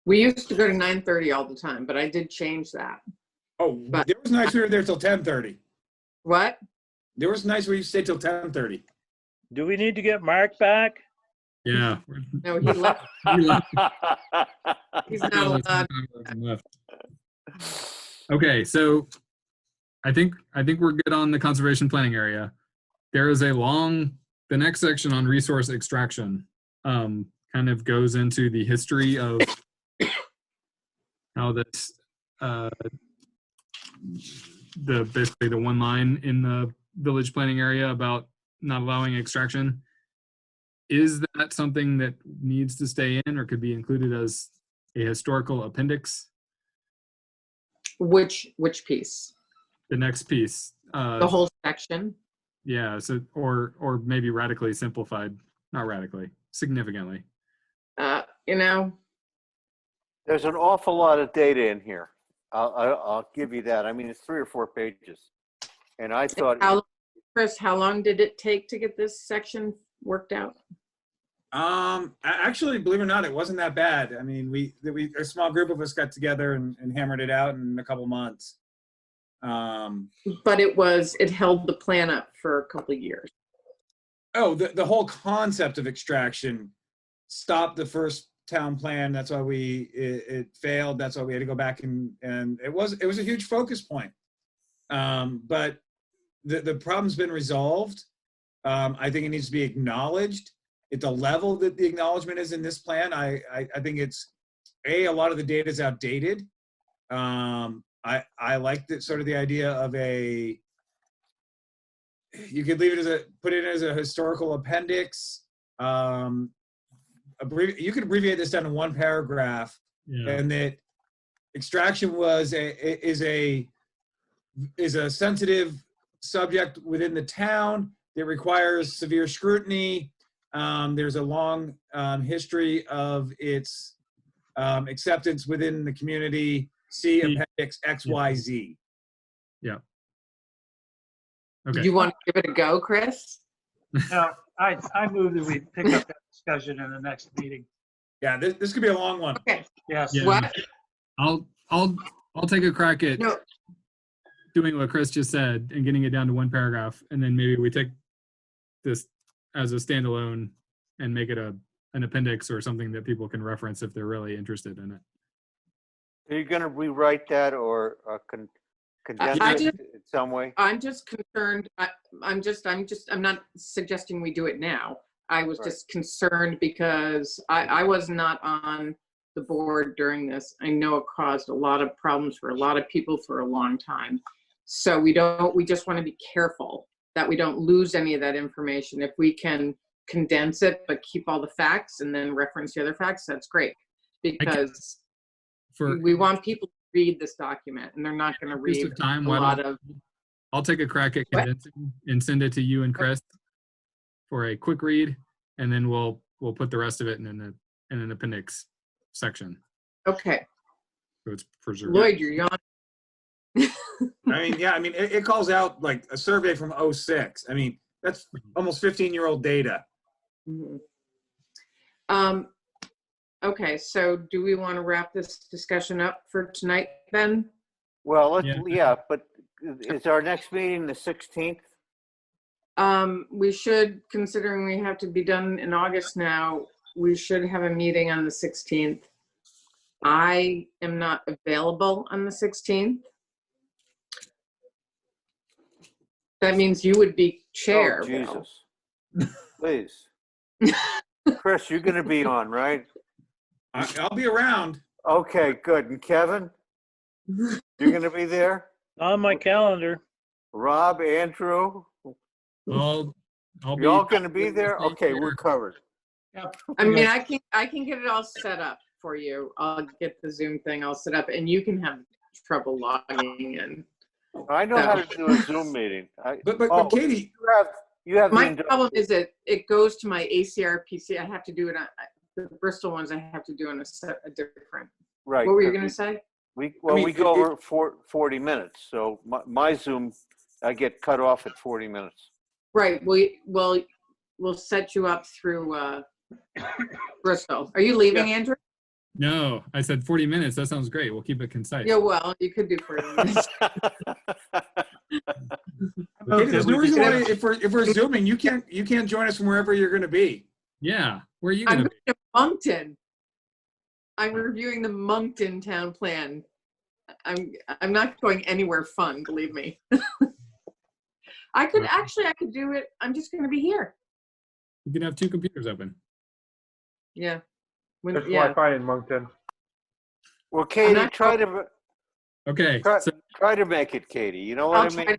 We used to go to 9:30 all the time, but I did change that. Oh, But- there was nights we were there till 10:30. What? There was nights where you stayed till 10:30. Do we need to get Mark back? Yeah. No, he left. He's not allowed. Okay, so I think we're good on the conservation planning area. There is the next section on resource extraction kind of goes into the history of how this basically the one line in the village planning area about not allowing extraction. Is that something that needs to stay in or could be included as a historical appendix? Which piece? The next piece. The whole section? Yeah, so or maybe radically simplified, not radically, significantly. You know, There's an awful lot of data in here. I'll give you that. I mean, it's 3 or 4 pages. And I thought, Chris, how long did it take to get this section worked out? Actually, believe it or not, it wasn't that bad. I mean, a small group of us got together and hammered it out in a couple months. But it held the plan up for a couple of years. Oh, the whole concept of extraction stopped the first town plan. That's why it failed. That's why we had to go back and it was a huge focus point. But the problem's been resolved. I think it needs to be acknowledged at the level that the acknowledgement is in this plan. I think it's a lot of the data is outdated. I like the idea of you could leave it put it as a historical appendix. You could abbreviate this down to 1 paragraph, Yeah. and that extraction is a sensitive subject within the town that requires severe scrutiny. There's a long history of its acceptance within the community. See appendix XYZ. Yeah. Okay. You want to give it a go, Chris? Now, I move that we pick up that discussion in the next meeting. Yeah, this could be a long one. Okay. Yes. Yeah. What? I'll take a crack at No. doing what Chris just said and getting it down to 1 paragraph, and then maybe we take this as a standalone and make it an appendix or something that people can reference if they're really interested in it. are you going to rewrite that or condense I it just- in some way? I'm just concerned. I'm not suggesting we do it now. I was Right. just concerned because I was not on the board during this. I know it caused a lot of problems for a lot of people for a long time. So we just want to be careful that we don't lose any of that information. If we can condense it, but keep all the facts and then reference the other facts, that's great. Because we want people to read this document and they're not going to Waste read of time, a why lot don't- of, I'll take a crack at What? condensing and send it to you and Chris for a quick read, and then we'll put the rest of it in an appendix section, okay. so it's preserved. Lloyd, you're yawning. It calls out like a survey from 2006. I mean, that's almost 15-year-old data. Mhm. Okay, so do we want to wrap this discussion up for tonight then? Well, Yeah. but is our next meeting the 16th? We should, considering we have to be done in August now, we should have a meeting on the 16th. I am not available on the 16th. That means you would be chair, Oh, Bill. Jesus. Please. Chris, you're going to be on, right? I'll be around. Okay, good. And Kevin, you're going to be there? On my calendar. Rob, Andrew, I'll be. you all going to be there? Okay, we're covered. I mean, I can get it all set up for you. I'll get the Zoom thing all set up and you can have trouble logging in. I know how to do a Zoom meeting. But Katie, You have My the problem is that it goes to my ACR PC. I have to do it on the Bristol ones. I have to do in a different. right. What were you going to say? We I mean, go over 40 minutes. So my Zoom, I get cut off at 40 minutes. Right. We'll set you up through Bristol. Are you leaving, Andrew? No, I said 40 minutes. That sounds great. We'll keep it concise. Yeah, well, you could do 40 minutes. Katie, there's no reason why, Yeah. if we're zooming, you can't join us from wherever you're going to be. Yeah. Where are you I'm going to going to Moncton. I'm reviewing the Moncton town plan. I'm not going anywhere fun, believe me. I could do it. I'm just going to be here. be? You can have 2 computers open. Yeah. There's Yeah. Wi-Fi in Moncton. Well, Katie, not try to Okay. So, try to make it, Katie. You know I'll what I try, mean?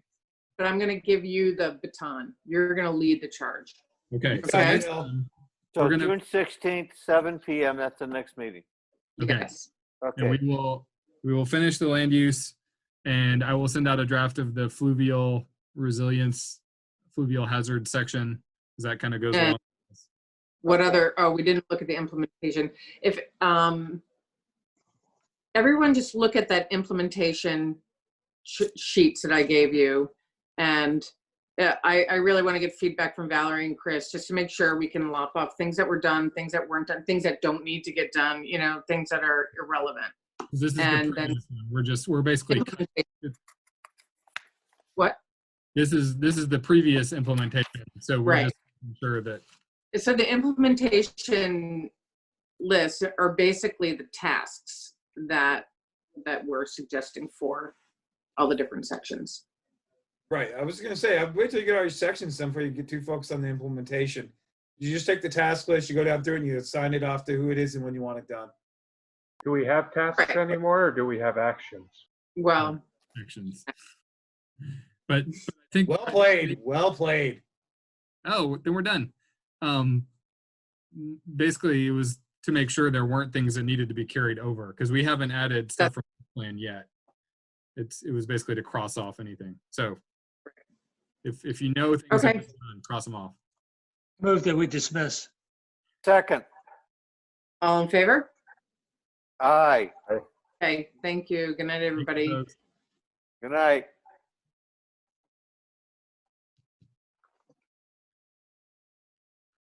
but I'm going to give you the baton. You're going to lead the charge. okay. Okay. So we're gonna- June 16th, 7 p.m. That's the next meeting. Okay. Yes. And Okay. we will finish the land use, and I will send out a draft of the fluvial resilience, fluvial hazard section, because that kind of goes And- along. What other, oh, we didn't look at the implementation. If, everyone just look at that implementation sheets that I gave you. And I really want to get feedback from Valerie and Chris, just to make sure we can lop off things that were done, things that weren't done, things that don't need to get done, you know, things that are irrelevant. This is And the then- previous one. We're basically, What? this is the previous implementation. So we're Right. just making sure that, So the implementation lists are basically the tasks that we're suggesting for all the different sections. Right. I was going to say, I'd wait till you get all your sections done before you get too focused on the implementation. You just take the task list, you go down through it, and you assign it off to who it is and when you want it done. Do we have tasks Right. anymore, or do we have actions? Well, actions. But I think Well played. Well played. Oh, then we're done. Basically, it was to make sure there weren't things that needed to be carried over, because we haven't added stuff from the plan yet. It was basically to cross off anything. So if you know things that Okay. are done, cross them off. Move that we dismiss. Second. all in favor? Aye. Okay, thank you. Good night, everybody. Folks. Good night.